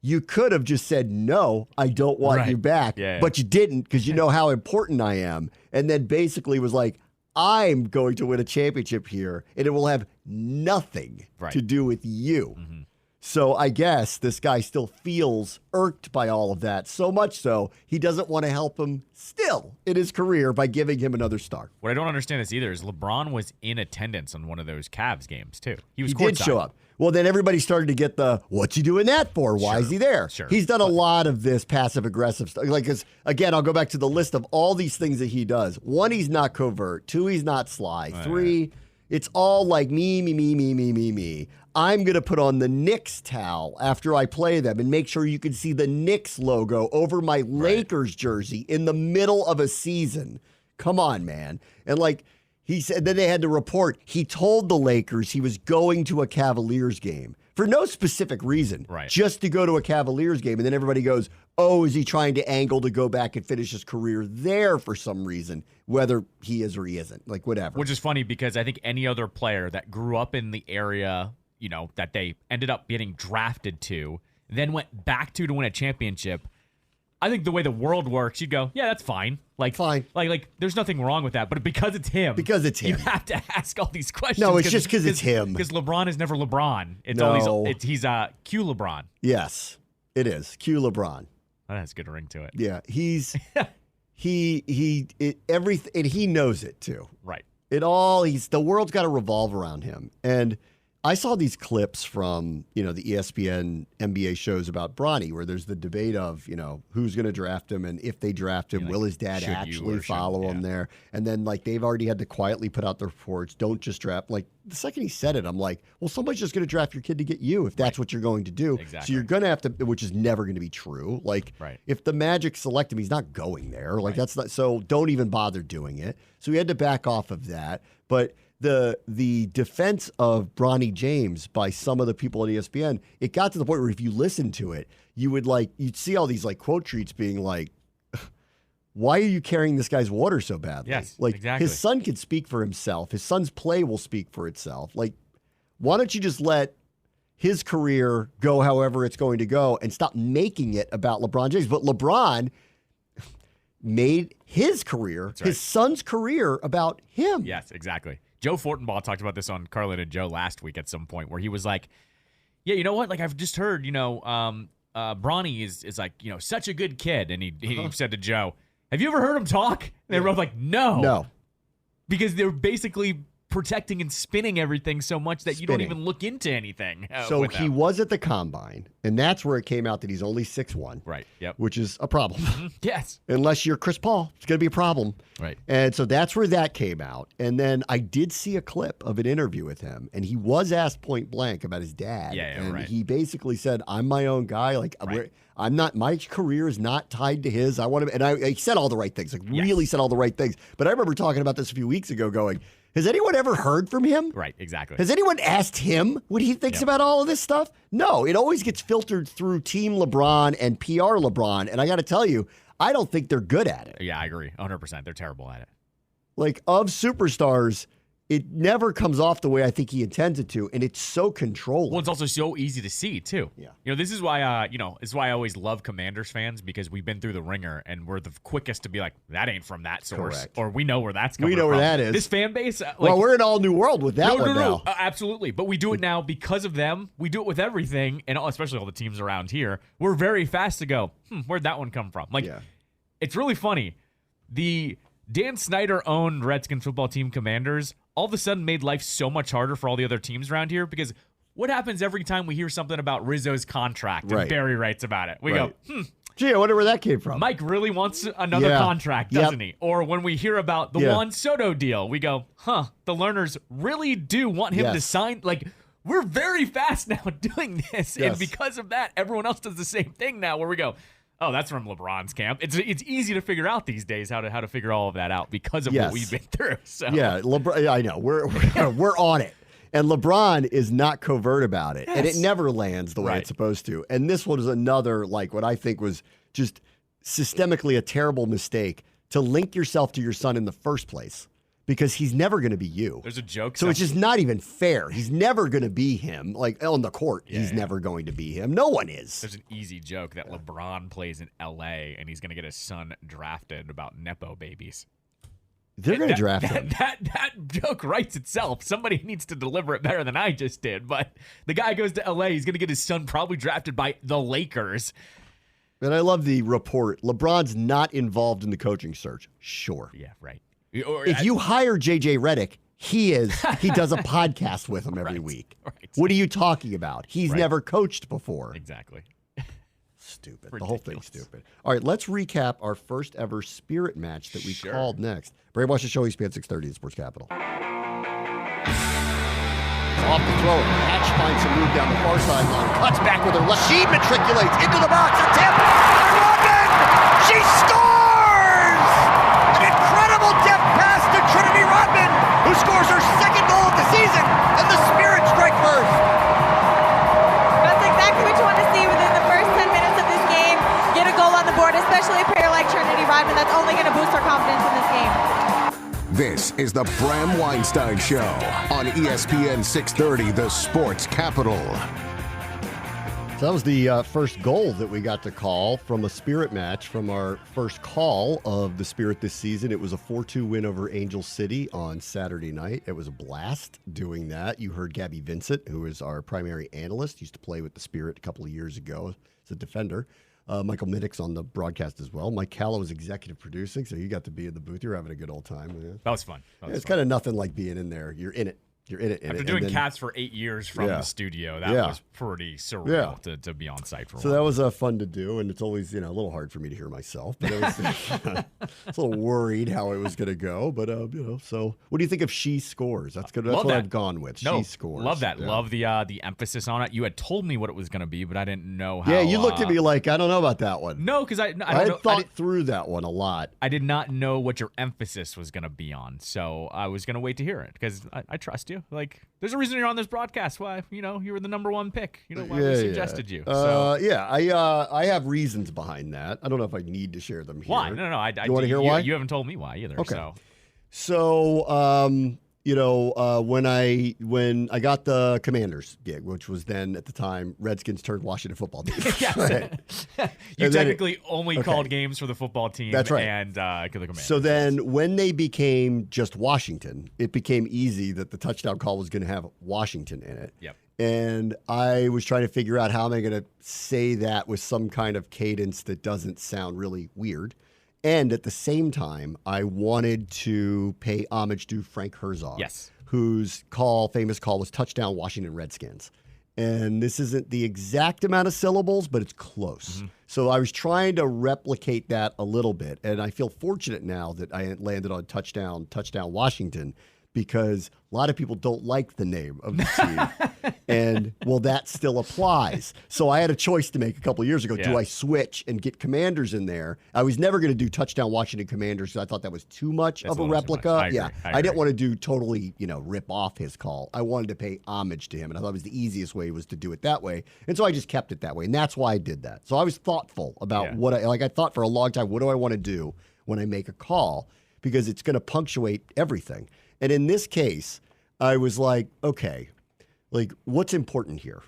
you could have just said, no, I don't want you back.
Yeah.
But you didn't because you know how important I am. And then basically was like, I'm going to win a championship here, and it will have nothing to do with you.
Mm-hmm.
So I guess this guy still feels irked by all of that, so much so he doesn't want to help him still in his career by giving him another star.
What I don't understand this either is LeBron was in attendance on one of those Cavs games, too. He
did show up. Well, then everybody started to get the, what's he doing that for? Why is he there?
Sure.
He's done a lot of this passive-aggressive stuff. Like, 'cause, again, I'll go back to the list of all these things that he does. 1, he's not covert. 2, he's not sly. 3, it's all like me. I'm going to put on the Knicks towel after I play them and make sure you can see the Knicks logo over my Lakers jersey in the middle of a season. Come on, man. And like he said, then they had to report he told the Lakers he was going to a Cavaliers game for no specific reason, just to go to a Cavaliers game. And then everybody goes, oh, is he trying to angle to go back and finish his career there for some reason, whether he is or he isn't, like whatever.
Which is funny because I think any other player that grew up in the area, you know, that they ended up getting drafted to, then went back to win a championship, I think the way the world works, you'd go, yeah, that's fine. Like,
fine.
Like, there's nothing wrong with that. But because it's him. You have to ask all these questions.
No, it's just because it's him.
Because LeBron is never LeBron. It's he's Q LeBron.
Yes, it is. Q LeBron.
That has a good ring to it.
Yeah, he's everything, and he knows it too.
Right.
The world's got to revolve around him. And I saw these clips from, the ESPN NBA shows about Bronny, where there's the debate of, who's going to draft him, and if they draft him, will his dad actually follow him there? And then, like, they've already had to quietly put out the reports, don't just draft. Like, the second he said it, I'm like, well, somebody's just going to draft your kid to get you if that's what you're going to do.
Exactly.
So you're going to have to, which is never going to be true. Like, if the Magic select him, he's not going there. Like, that's not, so don't even bother doing it. So he had to back off of that. But the defense of Bronny James by some of the people at ESPN, it got to the point where if you listen to it, you'd see all these like quote treats being like, why are you carrying this guy's water so badly?
Yes,
like
exactly.
His son can speak for himself. His son's play will speak for itself. Like, why don't you just let his career go however it's going to go and stop making it about LeBron James? But LeBron made his career, his son's career, about him.
Yes, exactly. Joe Fortenbaugh talked about this on Carlin and Joe last week at some point, where he was like, yeah, you know what? Like, I've just heard, Bronny is like, such a good kid. And he said to Joe, have you ever heard him talk? And they were both like, no. Because they're basically protecting and spinning everything so much that you don't even look into anything.
So he was at the combine, and that's where it came out that he's only 6'1".
Right, yep.
Which is a problem.
Yes.
Unless you're Chris Paul, it's going to be a problem.
Right.
And so that's where that came out. And then I did see a clip of an interview with him, and he was asked point blank about his dad. And he basically said, I'm my own guy. Like, I'm not, my career is not tied to his. I want to, and I said all the right things, really said all the right things. But I remember talking about this a few weeks ago going, has anyone ever heard from him?
Right, exactly.
Has anyone asked him what he thinks about all of this stuff? No, it always gets filtered through Team LeBron and PR LeBron. And I got to tell you, I don't think they're good at it.
Yeah, I agree. 100%. They're terrible at it.
Like, of superstars, it never comes off the way I think he intends it to, and it's so controlling.
Well, it's also so easy to see, too.
Yeah.
This is why, this is why I always love Commanders fans, because we've been through the ringer, and we're the quickest to be like, that ain't from that source.
Correct.
Or we know where that's coming from.
We know where that is.
This fan base.
Well, we're in all new world with that one now.
Absolutely. But we do it now because of them. We do it with everything, and especially all the teams around here. We're very fast to go, where'd that one come from? Like, it's really funny. The Dan Snyder-owned Redskins football team Commanders all of a sudden made life so much harder for all the other teams around here, because what happens every time we hear something about Rizzo's contract and Barry writes about it? We go,
gee, I wonder where that came from.
Mike really wants another contract, doesn't he? Or when we hear about the Juan Soto deal, we go, the Lerners really do want him to sign. Like, we're very fast now doing this. And because of that, everyone else does the same thing now, where we go, oh, that's from LeBron's camp. It's easy to figure out these days how to figure all of that out because of what we've been through. So
LeBron, I know we're on it, and LeBron is not covert about it, and it never lands the way it's supposed to. And this one is another, like, what I think was just systemically a terrible mistake to link yourself to your son in the first place, because he's never going to be you.
There's a joke.
So it's just not even fair. He's never going to be him. Like on the court, he's never going to be him. No one is.
There's an easy joke that LeBron plays in L.A. and he's going to get his son drafted about Nepo babies.
They're going to draft him.
That joke writes itself. Somebody needs to deliver it better than I just did. But the guy goes to L.A. He's going to get his son probably drafted by the Lakers.
And I love the report. LeBron's not involved in the coaching search. Sure.
Yeah, right.
If you hire J.J. Redick, he does a podcast with him every week.
Right.
What are you talking about? He's never coached before.
Exactly.
Stupid.
Ridiculous.
The whole thing's stupid. All right, let's recap our first ever Spirit match that we called next. Bram, watch the show, ESPN 630, the Sports Capital. Off the throw. Hatch finds some room down the far sideline. Cuts back with her left. She matriculates into the box. A tip. Rodman! She scores! An incredible depth pass to Trinity Rodman, who scores her second goal of the season, and the Spirit strike first.
That's exactly what you want to see within the first 10 minutes of this game. Get a goal on the board, especially a player like Trinity Rodman. That's only going to boost her confidence in this game.
This is the Bram Weinstein Show on ESPN 630, the Sports Capital.
So that was the first goal that we got to call from a Spirit match from our first call of the Spirit this season. It was a 4-2 win over Angel City on Saturday night. It was a blast doing that. You heard Gabby Vincent, who is our primary analyst, used to play with the Spirit a couple of years ago as a defender. Michael Minnick's on the broadcast as well. Mike Callow is executive producing, so you got to be in the booth. You're having a good old time. Man.
That was fun.
It's kind of nothing like being in there. You're in it. You're in it.
After doing Cats for 8 years from the studio, that was pretty surreal to be on site for a while.
So that was fun to do, and it's always a little hard for me to hear myself. But I was a little worried how it was going to go. But so what do you think of She Scores? That's good. That's what I've gone with.
No,
She Scores.
Love that. Yeah. Love the emphasis on it. You had told me what it was going to be, but I didn't know how.
Yeah, you looked at me like I don't know about that one.
No, because I
thought through that one a lot.
I did not know what your emphasis was going to be on, so I was going to wait to hear it because I trust you. Like, there's a reason you're on this broadcast. Why, you were the number one pick. Why we suggested you. So.
I have reasons behind that. I don't know if I need to share them here.
Why? No.
You want to hear why?
You haven't told me why either.
Okay. So, when I got the Commanders gig, which was then at the time Redskins turned Washington football team.
You technically only called games for the football team.
That's right.
And the Commanders.
So then when they became just Washington, it became easy that the touchdown call was going to have Washington in it.
Yep.
And I was trying to figure out how am I going to say that with some kind of cadence that doesn't sound really weird. And at the same time, I wanted to pay homage to Frank Herzog, whose famous call was touchdown Washington Redskins. And this isn't the exact amount of syllables, but it's close. Mm-hmm. So I was trying to replicate that a little bit. And I feel fortunate now that I landed on touchdown Washington, because a lot of people don't like the name of the team. And, that still applies. So I had a choice to make a couple of years ago. Yeah. Do I switch and get Commanders in there? I was never going to do touchdown Washington Commanders because I thought that was too much of a replica.
I agree.
I didn't want to do totally, rip off his call. I wanted to pay homage to him, and I thought it was the easiest way was to do it that way. And so I just kept it that way, and that's why I did that. So I was thoughtful about what I thought for a long time, what do I want to do when I make a call? Because it's going to punctuate everything. And in this case, I was like, okay, what's important here?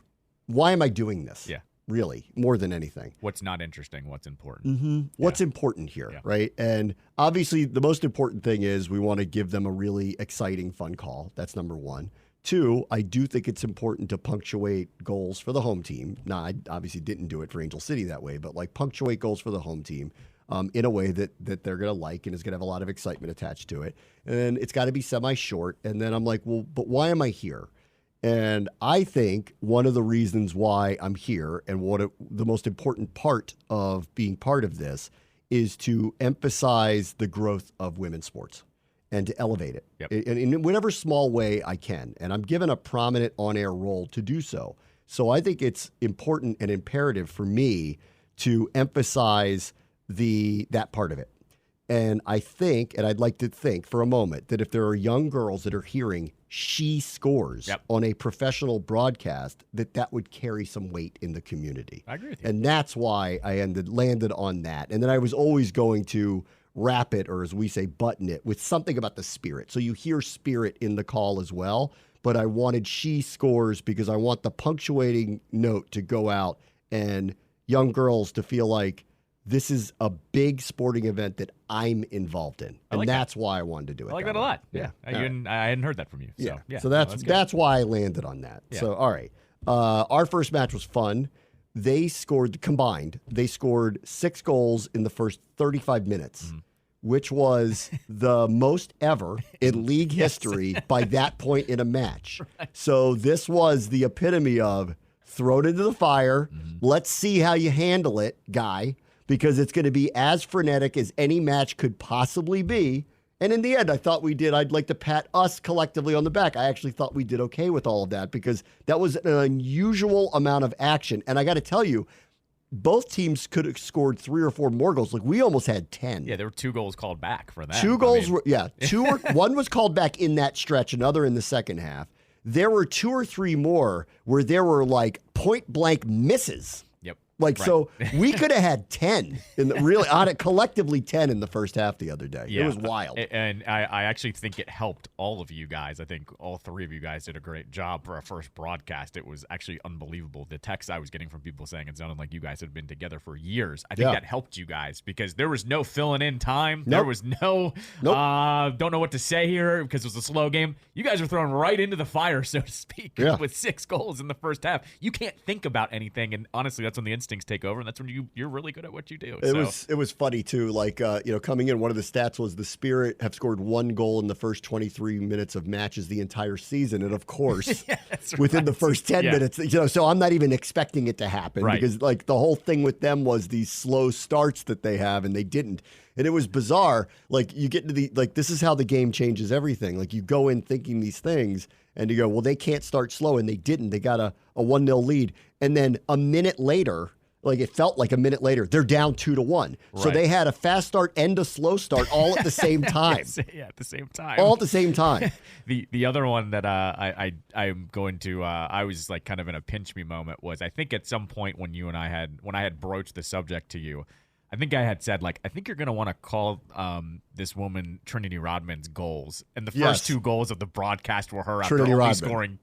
Why am I doing this?
Yeah.
Really, more than anything.
What's not interesting? What's important?
Mm-hmm. What's important here, right? And obviously, the most important thing is we want to give them a really exciting, fun call. That's number one. Two, I do think it's important to punctuate goals for the home team. Now, I obviously didn't do it for Angel City that way, but punctuate goals for the home team. In a way that they're going to like and is going to have a lot of excitement attached to it. And it's got to be semi-short. And then I'm like, well, but why am I here? And I think one of the reasons why I'm here and the most important part of being part of this is to emphasize the growth of women's sports and to elevate it in whatever small way I can. And I'm given a prominent on-air role to do so. So I think it's important and imperative for me to emphasize that part of it. And I think, and I'd like to think for a moment, that if there are young girls that are hearing She Scores on a professional broadcast, that would carry some weight in the community.
I agree with you.
And that's why I landed on that. And then I was always going to wrap it, or as we say, button it with something about the spirit. So you hear spirit in the call as well, but I wanted she scores because I want the punctuating note to go out and young girls to feel like this is a big sporting event that I'm involved in. And that's why I wanted to do it.
I like that a lot.
Yeah.
I hadn't heard that from you. So,
So that's why I landed on that. Yeah. So, all right. Our first match was fun. They scored combined. They scored 6 goals in the first 35 minutes, which was the most ever in league history by that point in a match. Right. So this was the epitome of throw it into the fire. Let's see how you handle it, guy, because it's going to be as frenetic as any match could possibly be. And in the end, I thought we did. I'd like to pat us collectively on the back. I actually thought we did okay with all of that because that was an unusual amount of action. And I got to tell you, both teams could have scored 3 or 4 more goals. Like, we almost had 10.
Yeah, there were 2 goals called back for that.
2 goals were, one was called back in that stretch, another in the second half. There were 2 or 3 more where there were like point blank misses. Like, so we could have had 10 really on it, collectively 10 in the first half the other day. Yeah. It was wild.
And I actually think it helped all of you guys. I think all 3 of you guys did a great job for our first broadcast. It was actually unbelievable. The texts I was getting from people saying it sounded like you guys had been together for years. I think that helped you guys because there was no filling in time. There was no, don't know what to say here because it was a slow game. You guys were thrown right into the fire, so to speak, with 6 goals in the first half. You can't think about anything. And honestly, that's when the instincts take over, and that's when you're really good at what you do.
It was funny too. Like coming in, one of the stats was the Spirit have scored 1 goal in the first 23 minutes of matches the entire season, and of course, within the first 10 minutes, so I'm not even expecting it to happen because like the whole thing with them was these slow starts that they have, and they didn't. And it was bizarre. Like you get to this is how the game changes everything. Like you go in thinking these things, and you go, well, they can't start slow, and they didn't. They got a 1-0 lead, and then a minute later. Like it felt like a minute later, they're down 2-1. Right. So they had a fast start and a slow start all at the same time.
At the same time.
All at the same time.
The other one that I'm going to I was like kind of in a pinch me moment was I think at some point when I had broached the subject to you, I think I had said like I think you're going to want to call this woman Trinity Rodman's goals, and the first 2 goals of the broadcast were her after only scoring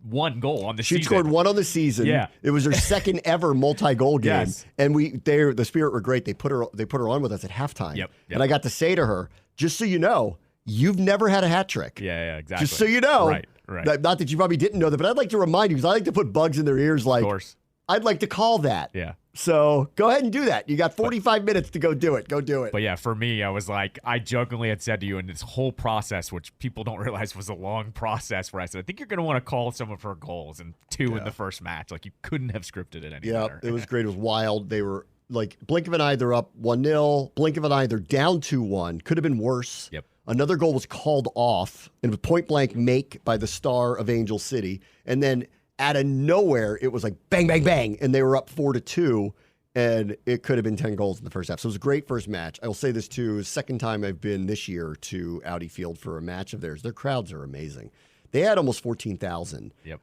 one goal on the season.
She scored 1 on the season. Yeah. It was her second ever multi-goal game. Yes. And the Spirit were great. They put her on with us at halftime. Yep. And I got to say to her, just so you know, you've never had a hat trick.
Yeah, exactly.
Just so you know.
Right.
Not that you probably didn't know that, but I'd like to remind you because I like to put bugs in their ears like, of course. I'd like to call that.
Yeah.
So go ahead and do that. You got 45 minutes to go do it. Go do it.
But yeah, for me, I was like, I jokingly had said to you in this whole process, which people don't realize was a long process, where I said, I think you're going to want to call some of her goals and 2 in the first match. Like you couldn't have scripted it any better.
Yeah, it was great. It was wild. They were like, blink of an eye, they're up 1-0. Blink of an eye, they're down 2-1. Could have been worse.
Yep.
Another goal was called off and it was point blank make by the star of Angel City. And then out of nowhere, it was like bang, bang, bang. And they were up 4-2. And it could have been 10 goals in the first half. So it was a great first match. I will say this, too. Second time I've been this year to Audi Field for a match of theirs. Their crowds are amazing. They had almost 14,000.
Yep.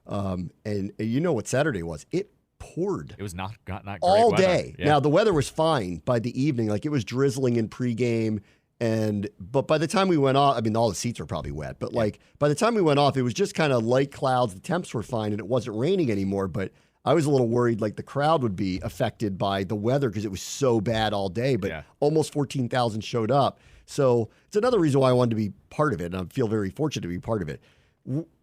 And you know what Saturday was? It poured.
It was not great
all
weather.
Day. Yeah. Now, the weather was fine by the evening. Like, it was drizzling in pregame. But by the time we went off, I mean, all the seats were probably wet. But, like, by the time we went off, it was just kind of light clouds. The temps were fine, and it wasn't raining anymore. But I was a little worried like the crowd would be affected by the weather because it was so bad all day, but almost 14,000 showed up. So it's another reason why I wanted to be part of it, and I feel very fortunate to be part of it.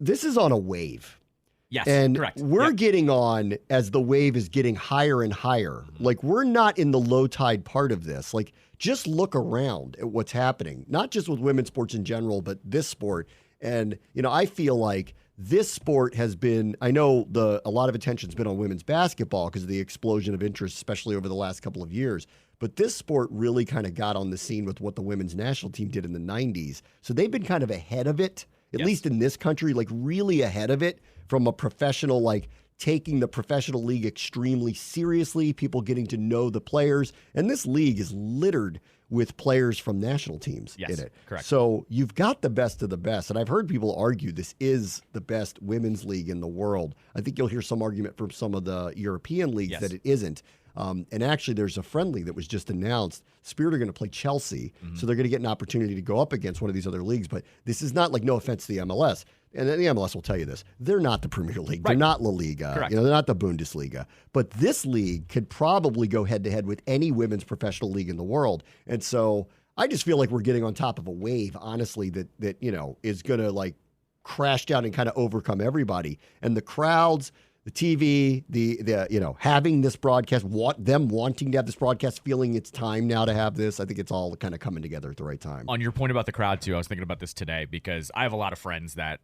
This is on a wave.
Yes,
and
correct.
We're getting on as the wave is getting higher and higher. Like we're not in the low tide part of this. Like just look around at what's happening, not just with women's sports in general, but this sport. And, I feel like this sport has been, I know a lot of attention's been on women's basketball because of the explosion of interest, especially over the last couple of years. But this sport really kind of got on the scene with what the women's national team did in the 90s. So they've been kind of ahead of it, at least in this country, like really ahead of it from a professional, like taking the professional league extremely seriously, people getting to know the players. And this league is littered with players from national teams in it.
Correct.
So you've got the best of the best. And I've heard people argue this is the best women's league in the world. I think you'll hear some argument from some of the European leagues that it isn't. And actually, there's a friendly that was just announced. Spirit are going to play Chelsea, so they're going to get an opportunity to go up against one of these other leagues. But this is not like, no offense to the MLS. And the MLS will tell you this. They're not the Premier League. They're not La Liga.
Correct.
They're not the Bundesliga. But this league could probably go head-to-head with any women's professional league in the world. And so I just feel like we're getting on top of a wave, honestly, that is going to, like, crash down and kind of overcome everybody. And the crowds, the TV, the having this broadcast, them wanting to have this broadcast, feeling it's time now to have this. I think it's all kind of coming together at the right time.
On your point about the crowd, too, I was thinking about this today because I have a lot of friends that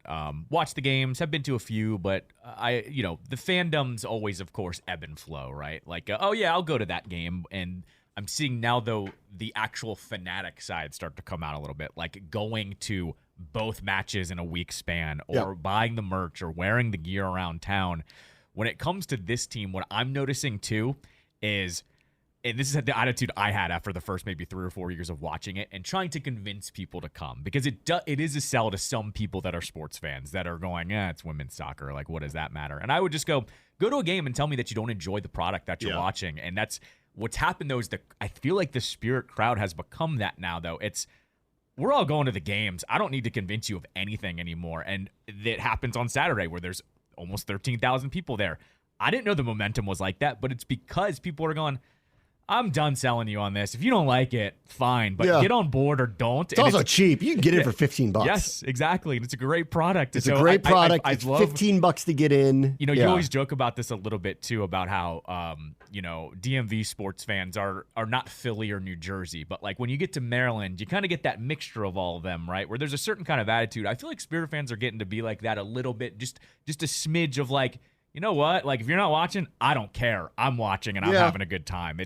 watch the games, have been to a few, but the fandom's always, of course, ebb and flow, right? Like, I'll go to that game. And I'm seeing now, though, the actual fanatic side start to come out a little bit, like going to both matches in a week span or buying the merch or wearing the gear around town. When it comes to this team, what I'm noticing, too, is, and this is the attitude I had after the first maybe 3 or 4 years of watching it and trying to convince people to come, because it is a sell to some people that are sports fans that are going, it's women's soccer. Like, what does that matter? And I would just go to a game and tell me that you don't enjoy the product that you're watching. And that's what's happened, though, is I feel like the Spirit crowd has become that now, though. We're all going to the games. I don't need to convince you of anything anymore. And it happens on Saturday where there's almost 13,000 people there. I didn't know the momentum was like that, but it's because people are going, I'm done selling you on this. If you don't like it, fine, but get on board or don't.
It's also cheap. You can get it for $15.
Yes, exactly. And it's a great product.
It's a great product. It's $15 to get in.
You always joke about this a little bit too, about how DMV sports fans are not Philly or New Jersey, but like when you get to Maryland, you kind of get that mixture of all of them, right? Where there's a certain kind of attitude. I feel like Spirit fans are getting to be like that a little bit, just a smidge of like, you know what? Like, if you're not watching, I don't care. I'm watching and I'm having a good time.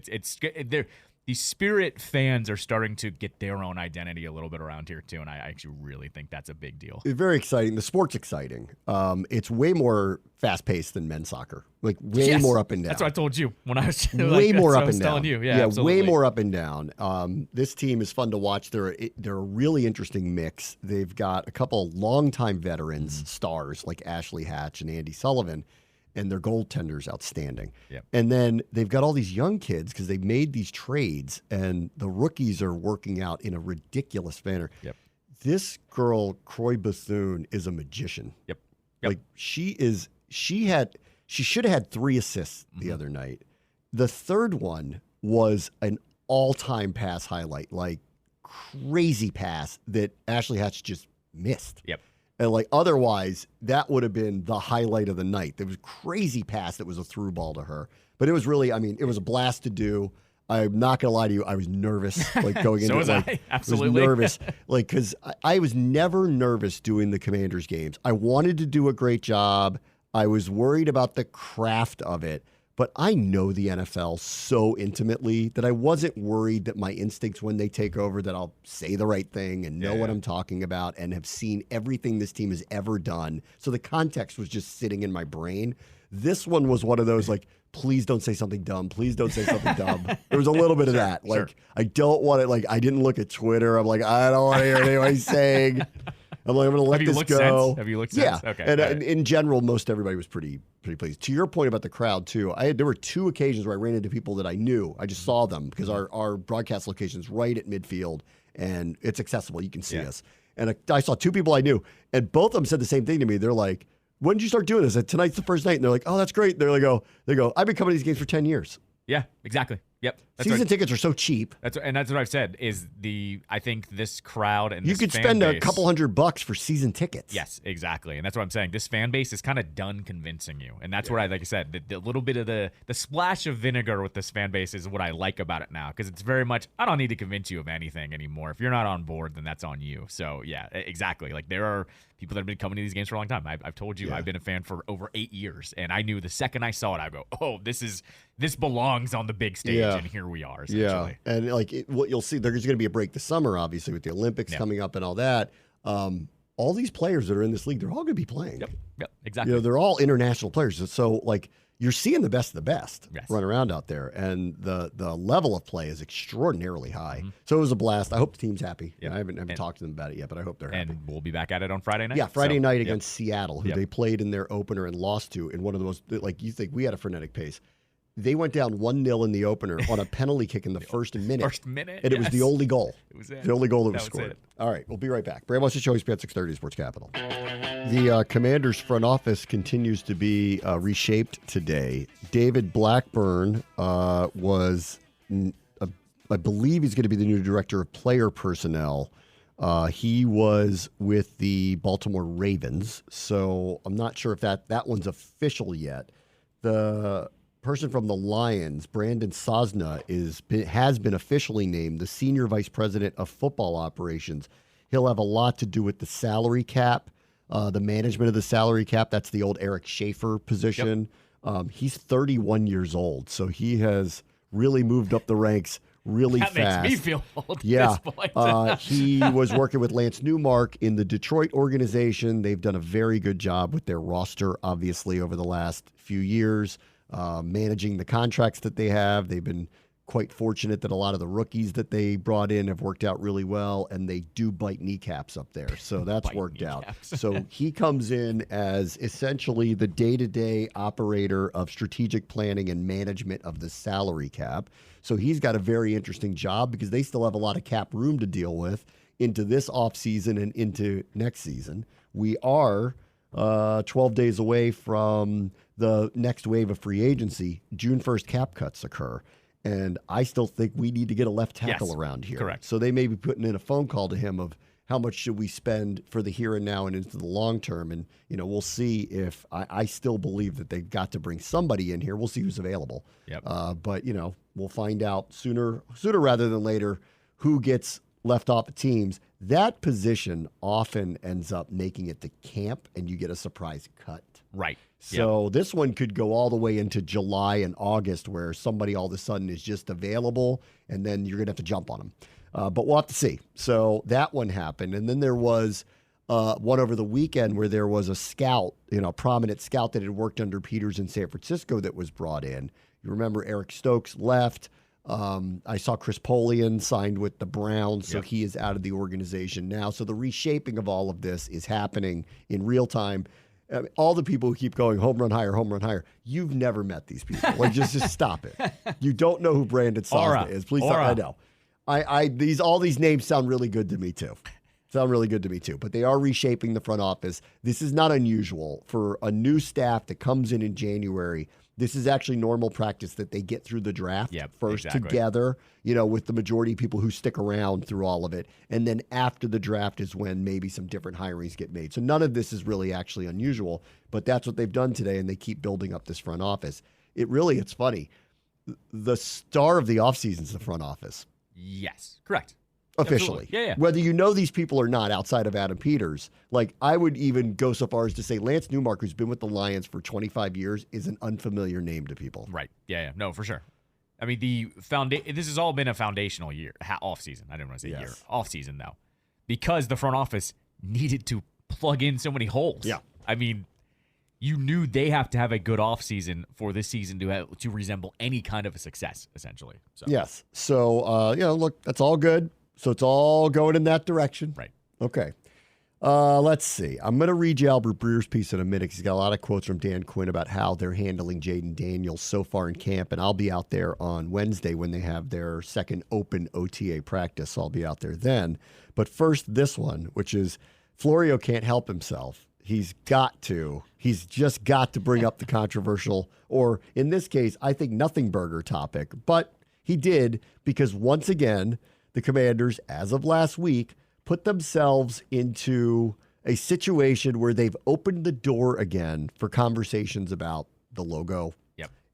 These Spirit fans are starting to get their own identity a little bit around here too, and I actually really think that's a big deal.
It's very exciting. The sport's exciting. It's way more fast-paced than men's soccer. Like, way more up and down.
That's what I told you when I was
way more up and down.
Telling you,
way more up and down. This team is fun to watch. They're a really interesting mix. They've got a couple longtime veterans, stars like Ashley Hatch and Andy Sullivan. And their goaltender's outstanding.
Yep.
And then they've got all these young kids because they made these trades, and the rookies are working out in a ridiculous manner.
Yep.
This girl, Croy Bethune, is a magician.
Yep.
Like, she should have had 3 assists the other night. The third one was an all-time pass highlight, like crazy pass that Ashley Hatch just missed.
Yep.
And like, otherwise, that would have been the highlight of the night. There was a crazy pass that was a through ball to her. But it was really, it was a blast to do. I'm not going to lie to you. I was nervous, like, going into it. Like,
Absolutely.
I was nervous. Like, because I was never nervous doing the Commanders games. I wanted to do a great job. I was worried about the craft of it. But I know the NFL so intimately that I wasn't worried that my instincts when they take over, that I'll say the right thing and know what I'm talking about and have seen everything this team has ever done. So the context was just sitting in my brain. This one was one of those, like, please don't say something dumb. Please don't say something dumb. There was a little bit of that. Like, I don't want it. Like, I didn't look at Twitter. I'm like, I don't want to hear anyone saying. I'm like, I'm going to let this go.
Have you looked
since?
Okay.
And in general, most everybody was pretty pleased. To your point about the crowd, too, there were 2 occasions where I ran into people that I knew. I just saw them because our broadcast location is right at midfield, and it's accessible. You can see us. And I saw 2 people I knew, and both of them said the same thing to me. They're like, when did you start doing this? I said, tonight's the first night. And they're like, oh, that's great. They go, I've been coming to these games for 10 years.
Yeah, exactly. Yep.
Season tickets are so cheap.
That's what I've said. I think this crowd and
you
this
could
fan
spend
base,
a couple $100 for season tickets.
Yes, exactly, and that's what I'm saying. This fan base is kind of done convincing you, and that's what like I said, the little bit of the splash of vinegar with this fan base is what I like about it now, because it's very much, I don't need to convince you of anything anymore. If you're not on board, then that's on you. So yeah, exactly. Like, there are people that have been coming to these games for a long time. I've told you, I've been a fan for over 8 years, and I knew the second I saw it, I go, oh, this belongs on the big stage, and here we are.
Yeah, and like what you'll see, there's going to be a break this summer, obviously, with the Olympics coming up and all that. All these players that are in this league, they're all going to be playing.
Yep, exactly.
They're all international players. So, like, you're seeing the best of the best run around out there, and the level of play is extraordinarily high. So it was a blast. I hope the team's happy. Yep. I haven't talked to them about it yet, but I hope they're happy.
And we'll be back at it on Friday night.
Yeah, Friday night against Seattle, who they played in their opener and lost to in one of the most, like, you think we had a frenetic pace. They went down 1-0 in the opener on a penalty kick in the first minute. And it was the only goal.
It was it.
The only goal that was
was
scored.
it.
All right, we'll be right back. Bram wants to show ESPN 630 Sports Capital. The Commanders front office continues to be reshaped today. David Blackburn was, I believe he's going to be the new director of player personnel. He was with the Baltimore Ravens, so I'm not sure if that one's official yet. The person from the Lions, Brandon Sosna, has been officially named the Senior Vice President of Football Operations. He'll have a lot to do with the salary cap, the management of the salary cap. That's the old Eric Schaefer position. Yep. He's 31 years old, so he has really moved up the ranks really fast.
That makes me feel old
yeah.
at this point.
He was working with Lance Newmark in the Detroit organization. They've done a very good job with their roster, obviously, over the last few years. Managing the contracts that they have. They've been quite fortunate that a lot of the rookies that they brought in have worked out really well, and they do bite kneecaps up there. So that's worked out. So he comes in as essentially the day-to-day operator of strategic planning and management of the salary cap. So he's got a very interesting job because they still have a lot of cap room to deal with into this offseason and into next season. We are 12 days away from the next wave of free agency. June 1st cap cuts occur. And I still think we need to get a left tackle around here.
Correct.
So they may be putting in a phone call to him of how much should we spend for the here and now and into the long term. And, we'll see if I still believe that they've got to bring somebody in here. We'll see who's available.
Yep.
But, we'll find out sooner rather than later who gets left off the teams. That position often ends up making it to camp and you get a surprise cut.
Right.
So this one could go all the way into July and August where somebody all of a sudden is just available and then you're going to have to jump on them. But we'll have to see. So that one happened. And then there was one over the weekend where there was a scout, a prominent scout that had worked under Peters in San Francisco that was brought in. You remember Eric Stokes left. I saw Chris Polian signed with the Browns, so he is out of the organization now. So the reshaping of all of this is happening in real time. All the people who keep going home run higher, you've never met these people. Like just stop it. You don't know who Brandon Sosna is. Please stop. I know. All these names sound really good to me too. But they are reshaping the front office. This is not unusual for a new staff that comes in January. This is actually normal practice that they get through the draft first together, with the majority of people who stick around through all of it. And then after the draft is when maybe some different hirings get made. So none of this is really actually unusual, but that's what they've done today, and they keep building up this front office. It's funny. The star of the offseason is the front office.
Yes, correct.
Officially.
Absolutely. Yeah.
Whether you know these people or not outside of Adam Peters, I would even go so far as to say Lance Newmark, who's been with the Lions for 25 years, is an unfamiliar name to people.
Right. Yeah. No, for sure. I mean, this has all been a foundational year, off-season. I didn't want to say year. Off-season, though. Because the front office needed to plug in so many holes.
Yeah.
I mean, you knew they have to have a good offseason for this season to resemble any kind of a success, essentially. So.
Yes. So, look, that's all good. So it's all going in that direction.
Right.
Okay. Let's see. I'm going to read you Albert Breer's piece in a minute because he's got a lot of quotes from Dan Quinn about how they're handling Jaden Daniels so far in camp. And I'll be out there on Wednesday when they have their second open OTA practice. So I'll be out there then. But first, this one, which is Florio can't help himself. He's just got to bring up the controversial, or in this case, I think nothing burger topic. But he did because once again, the Commanders, as of last week, put themselves into a situation where they've opened the door again for conversations about the logo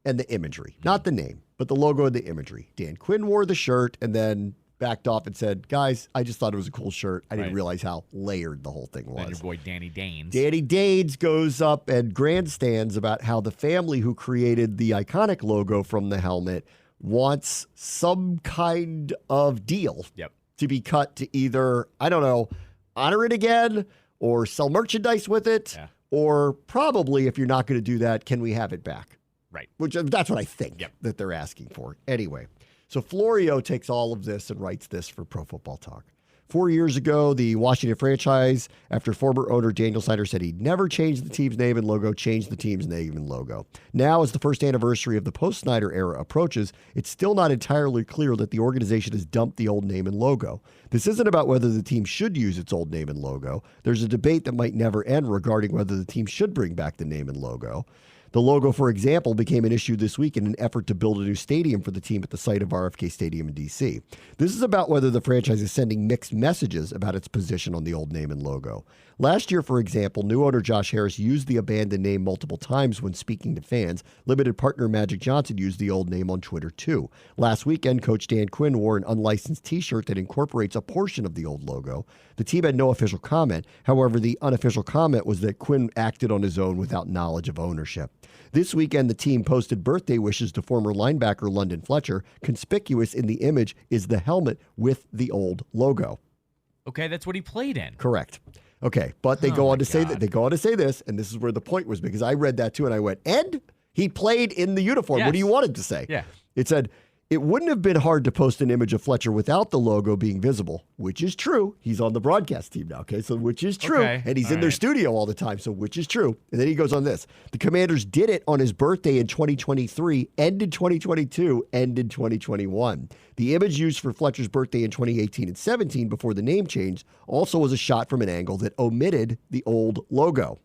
and the imagery. Not the name, but the logo and the imagery. Dan Quinn wore the shirt and then backed off and said, guys, I just thought it was a cool shirt. I didn't realize how layered the whole thing was.
And your boy Danny Daines.
Danny Daines goes up and grandstands about how the family who created the iconic logo from the helmet wants some kind of deal to be cut to either, I don't know, honor it again or sell merchandise with it, or probably, if you're not going to do that, can we have it back?
Right.
Which that's what I think that they're asking for. Anyway, so Florio takes all of this and writes this for Pro Football Talk. 4 years ago, the Washington franchise, after former owner Daniel Snyder said he'd never change the team's name and logo, changed the team's name and logo. Now, as the first anniversary of the post-Snyder era approaches, it's still not entirely clear that the organization has dumped the old name and logo. This isn't about whether the team should use its old name and logo. There's a debate that might never end regarding whether the team should bring back the name and logo. The logo, for example, became an issue this week in an effort to build a new stadium for the team at the site of RFK Stadium in D.C. This is about whether the franchise is sending mixed messages about its position on the old name and logo. Last year, for example, new owner Josh Harris used the abandoned name multiple times when speaking to fans. Limited partner Magic Johnson used the old name on Twitter, too. Last weekend, Coach Dan Quinn wore an unlicensed T-shirt that incorporates a portion of the old logo. The team had no official comment. However, the unofficial comment was that Quinn acted on his own without knowledge of ownership. This weekend, the team posted birthday wishes to former linebacker London Fletcher. Conspicuous in the image is the helmet with the old logo.
Okay, that's what he played in.
Correct. Okay, but they go on to say that they go on to say this, and this is where the point was, because I read that too, and I went, "And he played in the uniform."
Yes.
What do you want it to say?
Yeah.
It said, "It wouldn't have been hard to post an image of Fletcher without the logo being visible," which is true. He's on the broadcast team now, okay? So which is true.
Okay.
And he's
All
in their
right.
studio all the time, so which is true. And then he goes on this. The Commanders did it on his birthday in 2023, ended 2022, ended 2021. The image used for Fletcher's birthday in 2018 and 17 before the name change also was a shot from an angle that omitted the old logo.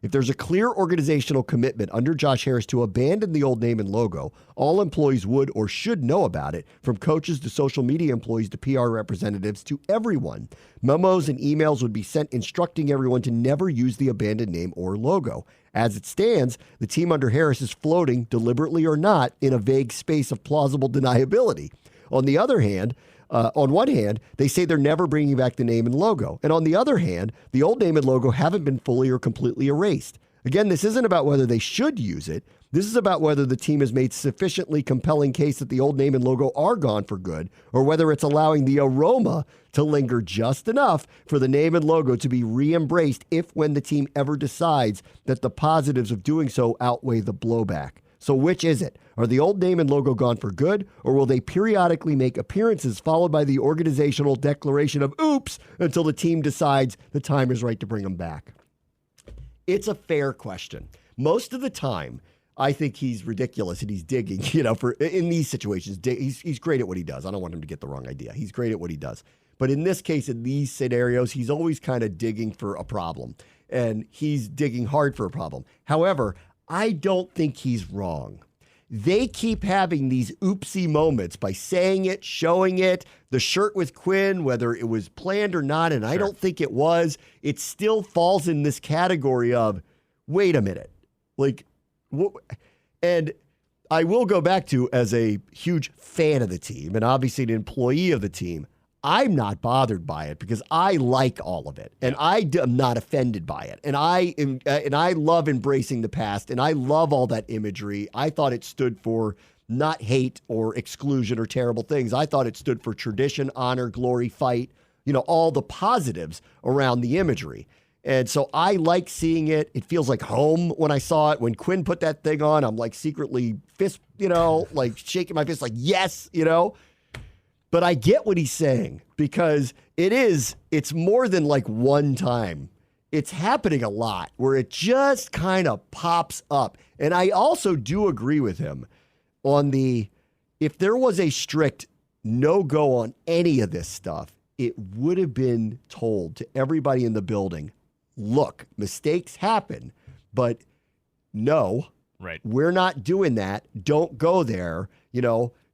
If there's a clear organizational commitment under Josh Harris to abandon the old name and logo, all employees would or should know about it, from coaches to social media employees to PR representatives to everyone. Memos and emails would be sent instructing everyone to never use the abandoned name or logo. As it stands, the team under Harris is floating, deliberately or not, in a vague space of plausible deniability. On the other hand, on one hand, they say they're never bringing back the name and logo. And on the other hand, the old name and logo haven't been fully or completely erased. Again, this isn't about whether they should use it. This is about whether the team has made sufficiently compelling case that the old name and logo are gone for good, or whether it's allowing the aroma to linger just enough for the name and logo to be re-embraced if when the team ever decides that the positives of doing so outweigh the blowback. So which is it? Are the old name and logo gone for good, or will they periodically make appearances followed by the organizational declaration of oops until the team decides the time is right to bring them back? It's a fair question. Most of the time, I think he's ridiculous and he's digging, for in these situations. He's great at what he does. I don't want him to get the wrong idea. He's great at what he does. But in this case, in these scenarios, he's always kind of digging for a problem, and he's digging hard for a problem. However, I don't think he's wrong. They keep having these oopsie moments by saying it, showing it, the shirt with Quinn, whether it was planned or not, and I don't think it was. It still falls in this category of, wait a minute. And I will go back to, as a huge fan of the team and obviously an employee of the team, I'm not bothered by it because I like all of it, and I am not offended by it. And I love embracing the past, and I love all that imagery. I thought it stood for not hate or exclusion or terrible things. I thought it stood for tradition, honor, glory, fight, all the positives around the imagery. And so I like seeing it. It feels like home when I saw it. When Quinn put that thing on, I'm like secretly fist, like shaking my fist like, yes, But I get what he's saying, because it's more than like one time. It's happening a lot where it just kind of pops up. And I also do agree with him on if there was a strict no-go on any of this stuff, it would have been told to everybody in the building, look, mistakes happen, but no,
right,
we're not doing that. Don't go there,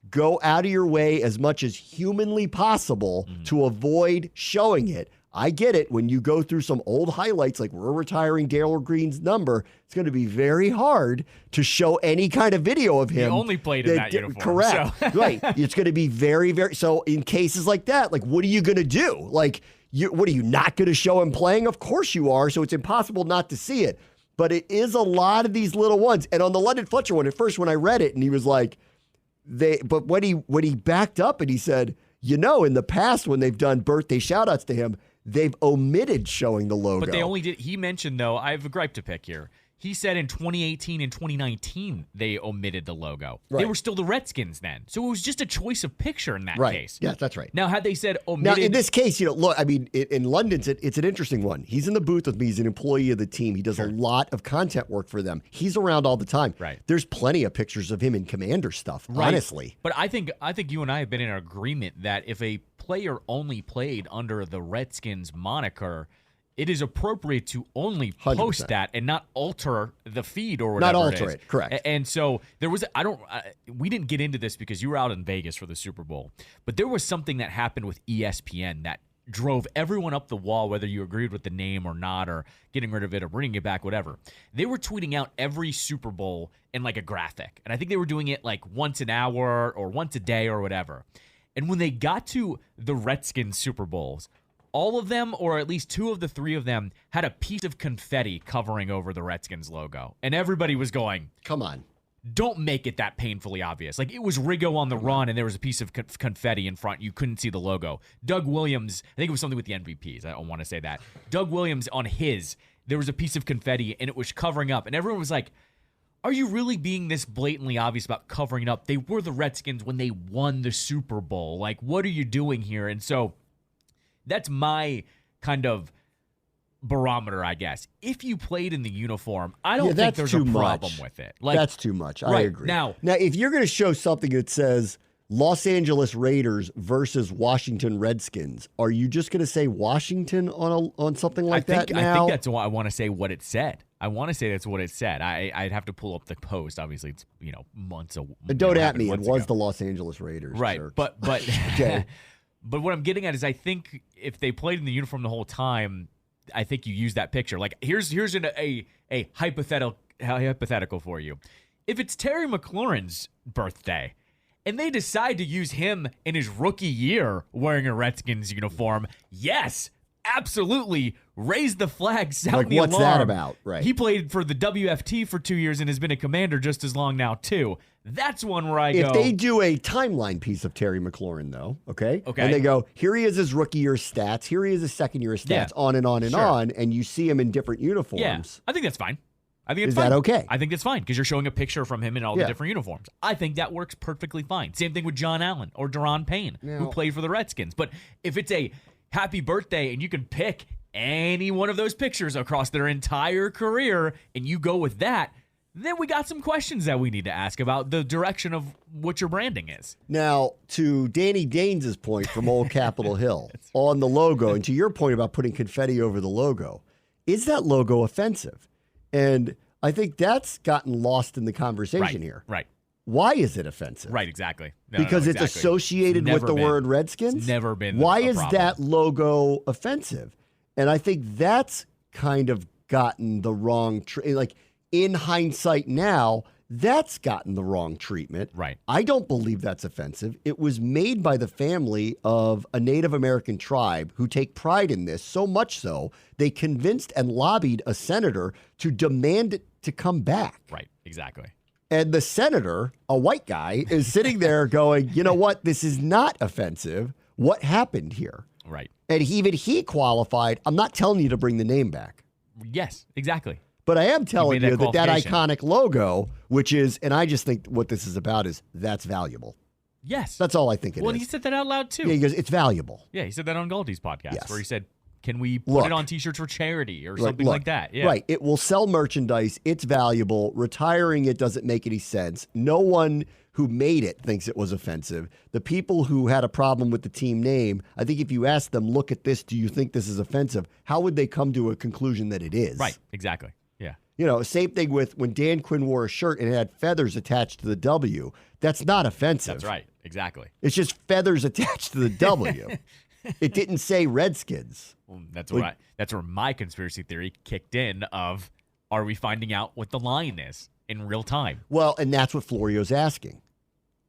Go out of your way as much as humanly possible to avoid showing it. I get it. When you go through some old highlights, like we're retiring Darryl Green's number, it's going to be very hard to show any kind of video of him.
He only played in that uniform.
Correct.
So.
Right. It's going to be very, very. So in cases like that, what are you going to do? What are you not going to show him playing? Of course you are. So it's impossible not to see it. But it is a lot of these little ones. And on the London Fletcher one, at first when I read it, and he was like, but when he backed up and he said, in the past when they've done birthday shout outs to him, they've omitted showing the logo.
But they only did. He mentioned, though, I have a gripe to pick here. He said in 2018 and 2019 they omitted the logo.
Right.
They were still the Redskins then. So it was just a choice of picture in that case.
Yeah, that's right.
Now, had they said omitted...
Now, in this case, look, I mean, in London, it's an interesting one. He's in the booth with me. He's an employee of the team. He does a lot of content work for them. He's around all the time.
Right.
There's plenty of pictures of him in Commander stuff, honestly.
But I think you and I have been in agreement that if a player only played under the Redskins moniker, it is appropriate to only post
100%.
that and not alter the feed or whatever.
Not alter it, correct.
And so there was, we didn't get into this because you were out in Vegas for the Super Bowl, but there was something that happened with ESPN that drove everyone up the wall, whether you agreed with the name or not, or getting rid of it or bringing it back, whatever. They were tweeting out every Super Bowl in like a graphic. And I think they were doing it like once an hour or once a day or whatever. And when they got to the Redskins Super Bowls, all of them, or at least two of the three of them, had a piece of confetti covering over the Redskins logo. And everybody was going,
come on.
Don't make it that painfully obvious. Like, it was Riggo on the run, and there was a piece of confetti in front. You couldn't see the logo. Doug Williams, I think it was something with the MVPs. I don't want to say that. Doug Williams, on his, there was a piece of confetti, and it was covering up. And everyone was like, are you really being this blatantly obvious about covering it up? They were the Redskins when they won the Super Bowl. Like, what are you doing here? And so that's my kind of barometer, I guess. If you played in the uniform, I don't think there's a problem with it. Like,
that's too much. I agree.
Now,
if you're going to show something that says Los Angeles Raiders versus Washington Redskins, are you just going to say Washington on something like that now?
I think that's why I want to say what it said. I want to say that's what it said. I'd have to pull up the post. Obviously, it's months ago.
Don't at me. It was the Los Angeles Raiders.
Right,
jerks.
but
Okay.
But what I'm getting at is I think if they played in the uniform the whole time, I think you use that picture. Like, here's a hypothetical for you. If it's Terry McLaurin's birthday and they decide to use him in his rookie year wearing a Redskins uniform, yes, absolutely, raise the flag, sound the alarm.
What's that about? Right.
He played for the WFT for 2 years and has been a Commander just as long now, too. That's one where I go.
If they do a timeline piece of Terry McLaurin, though, okay? And they go, here he is his rookie year stats, here he is his second year stats, on and on and on, and you see him in different uniforms.
Yeah, I think that's fine. I think it's
Is
fine.
that okay?
I think that's fine because you're showing a picture from him in all the different uniforms. I think that works perfectly fine. Same thing with John Allen or Daron Payne, who played for the Redskins. But if it's a happy birthday and you can pick any one of those pictures across their entire career and you go with that, then we got some questions that we need to ask about the direction of what your branding is.
Now, to Danny Daines' point from Old Capitol Hill on the logo, and to your point about putting confetti over the logo, is that logo offensive? And I think that's gotten lost in the conversation here.
Right.
Why is it offensive?
Right, exactly.
Because it's associated with the word Redskins?
It's never been
Why
a
is
problem.
that logo offensive? And I think that's kind of gotten the wrong like, in hindsight now, that's gotten the wrong treatment.
Right.
I don't believe that's offensive. It was made by the family of a Native American tribe who take pride in this, so much so they convinced and lobbied a senator to demand it to come back.
Right, exactly.
And the senator, a white guy, is sitting there going, you know what? This is not offensive. What happened here?
Right.
And even he qualified, I'm not telling you to bring the name back.
Yes, exactly.
But I am telling you that
qualification.
iconic logo, which is, and I just think what this is about is that's valuable.
Yes.
That's all I think it is.
Well, he said that out loud, too.
Yeah, he goes, it's valuable.
Yeah, he said that on Goldie's podcast,
Yes.
where he said, can we put it on T-shirts for charity or something like that? Yeah.
Right. It will sell merchandise. It's valuable. Retiring it doesn't make any sense. No one who made it thinks it was offensive. The people who had a problem with the team name, I think if you ask them, look at this, do you think this is offensive? How would they come to a conclusion that it is?
Right. Exactly. Yeah.
You know, same thing with when Dan Quinn wore a shirt and it had feathers attached to the W. That's not offensive.
That's right. Exactly.
It's just feathers attached to the W. It didn't say Redskins.
Well, that's where my conspiracy theory kicked in of, are we finding out what the line is in real time?
Well, and that's what Florio's asking.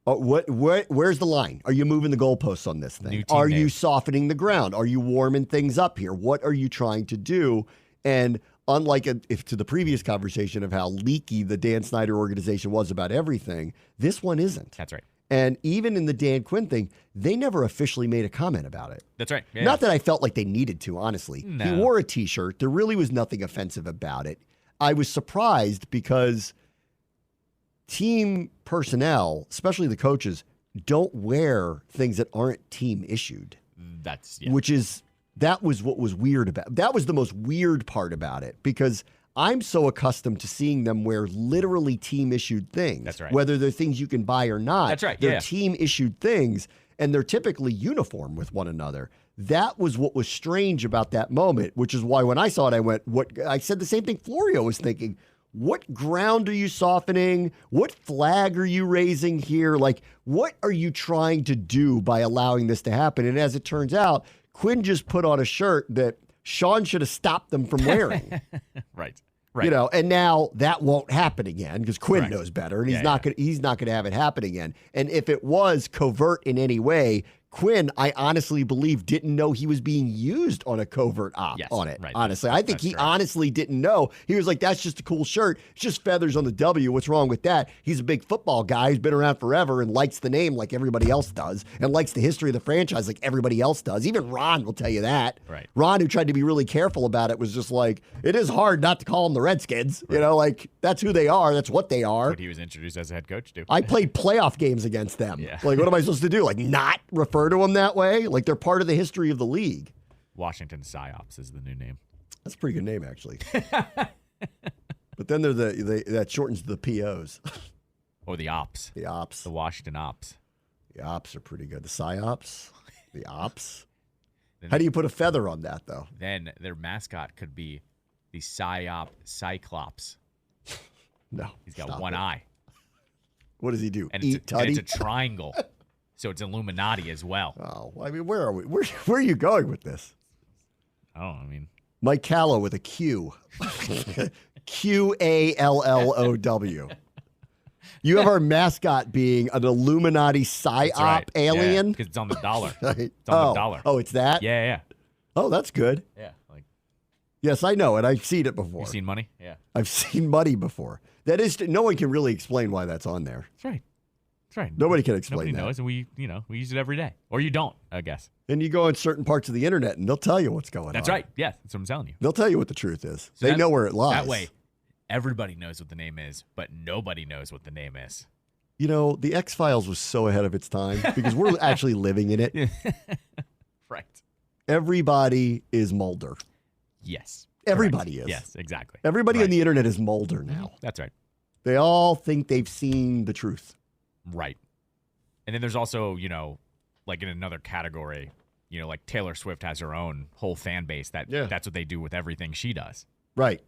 Where's the line? Are you moving the goalposts on this thing? Are you softening the ground? Are you warming things up here? What are you trying to do? And unlike to the previous conversation of how leaky the Dan Snyder organization was about everything, this one isn't.
That's right.
And even in the Dan Quinn thing, they never officially made a comment about it.
That's right. Yeah.
Not that I felt like they needed to, honestly.
No.
He wore a T-shirt. There really was nothing offensive about it. I was surprised because team personnel, especially the coaches, don't wear things that aren't team issued. That was what was weird about. That was the most weird part about it, because I'm so accustomed to seeing them wear literally team issued things.
That's right.
Whether they're things you can buy or not.
That's right.
They're team issued things, and they're typically uniform with one another. That was what was strange about that moment, which is why when I saw it, I went, "What?" I said the same thing Florio was thinking. What ground are you softening? What flag are you raising here? Like, what are you trying to do by allowing this to happen? And as it turns out, Quinn just put on a shirt that Sean should have stopped them from wearing.
Right.
You know, and now that won't happen again because Quinn knows better, and he's not going to have it happen again. And if it was covert in any way, Quinn, I honestly believe, didn't know he was being used on a covert op on it.
Right.
Honestly, I think he honestly didn't know. He was like, "That's just a cool shirt. It's just feathers on the W. What's wrong with that?" He's a big football guy who's been around forever and likes the name like everybody else does, and likes the history of the franchise like everybody else does. Even Ron will tell you that.
Right.
Ron, who tried to be really careful about it, was just like, "It is hard not to call them the Redskins. Right. You know, like that's who they are. That's what they are."
What he was introduced as a head coach to.
I played playoff games against them.
Yeah.
Like, what am I supposed to do? Like, not refer to them that way? Like, they're part of the history of the league.
Washington Psyops is the new name.
That's a pretty good name, actually. But then they're that shortens the POs.
Or the Ops.
The Ops.
The Washington Ops.
The Ops are pretty good. The Psyops. The Ops. How do you put a feather on that, though?
Then their mascot could be the Psyop Cyclops.
No.
He's got one eye.
What does he do?
And
Eat tutty?
and it's a triangle. So it's Illuminati as well.
Oh, I mean, where are we? Where are you going with this?
I mean.
Mike Callow with a Q. Qallow. You have our mascot being an Illuminati psyop alien?
Because it's on the dollar.
Right.
It's on the dollar.
Oh, it's that?
Yeah.
Oh, that's good.
Yeah.
Yes, I know it. I've seen it before.
You've seen money? Yeah.
I've seen money before. That is, no one can really explain why that's on there.
That's right.
Nobody can explain that.
Nobody knows, and we use it every day. Or you don't, I guess.
And you go on certain parts of the internet, and they'll tell you what's going on.
That's right. Yes, that's what I'm telling you.
They'll tell you what the truth is.
So
they know where it lies.
That way, everybody knows what the name is, but nobody knows what the name is.
You know, the X-Files was so ahead of its time because we're actually living in it.
Right.
Everybody is Mulder.
Yes.
Everybody
correct.
is.
Yes, exactly.
Everybody on the internet is Mulder now.
That's right.
They all think they've seen the truth.
Right. And then there's also, like in another category, like Taylor Swift has her own whole fan base that's what they do with everything she does.
Right.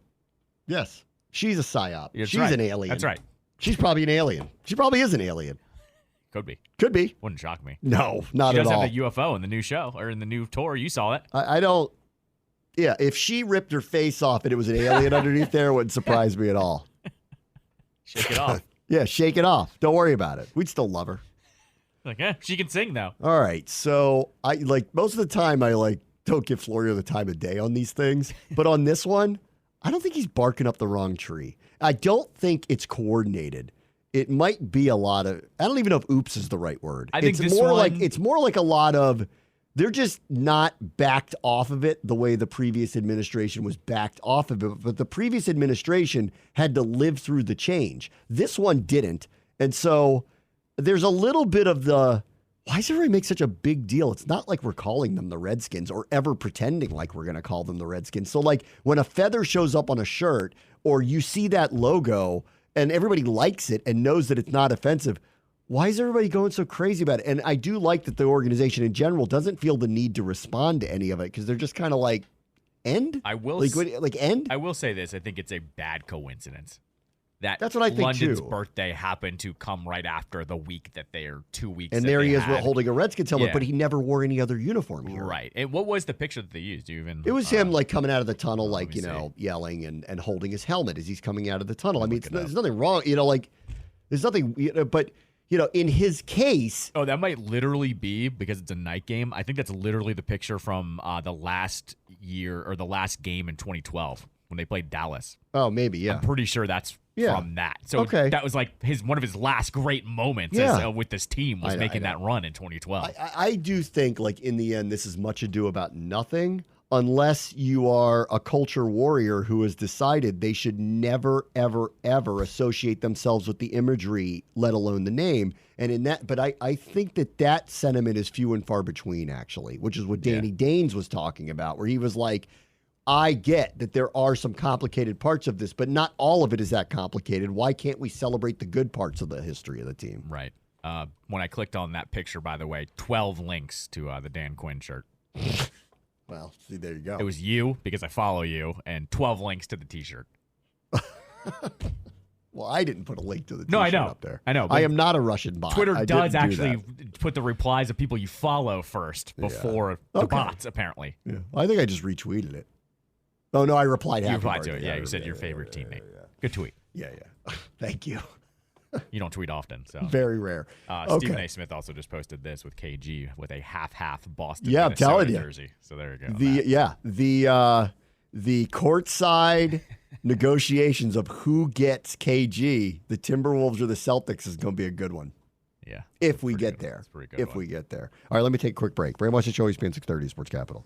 Yes. She's a psyop.
That's
She's
right.
an alien.
That's right.
She's probably an alien. She probably is an alien.
Could be.
Could be.
Wouldn't shock me.
No, not
she
at
does
all.
have the UFO in the new show or in the new tour. You saw it.
I don't. Yeah, if she ripped her face off and it was an alien underneath there, it wouldn't surprise me at all.
Shake it off.
Yeah, shake it off. Don't worry about it. We'd still love her.
Like, she can sing though.
All right. So I most of the time I don't give Florio the time of day on these things. But on this one, I don't think he's barking up the wrong tree. I don't think it's coordinated. It might be a lot of, I don't even know if oops is the right word.
I think
it's more like a lot of, they're just not backed off of it the way the previous administration was backed off of it. But the previous administration had to live through the change. This one didn't. And so there's a little bit of the, why does everybody make such a big deal? It's not like we're calling them the Redskins or ever pretending like we're going to call them the Redskins. So like when a feather shows up on a shirt or you see that logo and everybody likes it and knows that it's not offensive, why is everybody going so crazy about it? And I do like that the organization in general doesn't feel the need to respond to any of it because they're just kind of like, end?
I will
end?
I will say this. I think it's a bad coincidence.
That's what I think
London's
too.
birthday happened to come right after the week that they are 2 weeks.
And there he is holding a Redskins helmet, but he never wore any other uniform here.
Right. And what was the picture that they used? Do you even?
It was him coming out of the tunnel, yelling and holding his helmet as he's coming out of the tunnel. I mean, there's nothing wrong, there's nothing, but in his case.
Oh, that might literally be because it's a night game. I think that's literally the picture from the last year or the last game in 2012 when they played Dallas.
Oh, maybe, yeah.
I'm pretty sure that's from that. So that was like one of his last great moments with this team was making that run in 2012.
I do think, in the end, this is much ado about nothing. unless you are a culture warrior who has decided they should never, ever, ever associate themselves with the imagery, let alone the name. And in that, but I think that sentiment is few and far between, actually, which is what Danny Daines was talking about, where he was like, I get that there are some complicated parts of this, but not all of it is that complicated. Why can't we celebrate the good parts of the history of the team?
Right. When I clicked on that picture, by the way, 12 links to the Dan Quinn shirt.
Well, see, there you go.
It was you, because I follow you, and 12 links to the T-shirt.
Well, I didn't put a link to the T-shirt
No, I know.
up there.
I know.
I am not a Russian bot.
Twitter
I
does
didn't do
actually
that.
put the replies of people you follow first before the bots, apparently.
Yeah. I think I just retweeted it. Oh, no, I replied
You
happy
replied to
birthday.
it. Yeah, you said your favorite teammate. Good tweet.
Yeah. Thank you.
You don't tweet often, so.
Very rare.
Stephen A. Smith also just posted this with KG with a half Boston
Yeah, I'm
Minnesota
telling you.
jersey. So there you go.
The courtside negotiations of who gets KG, the Timberwolves or the Celtics, is going to be a good one.
Yeah.
If we get there.
That's a pretty good
If
one.
we get there. All right, let me take a quick break. Bram Weinstein Show, ESPN 630 Sports Capital.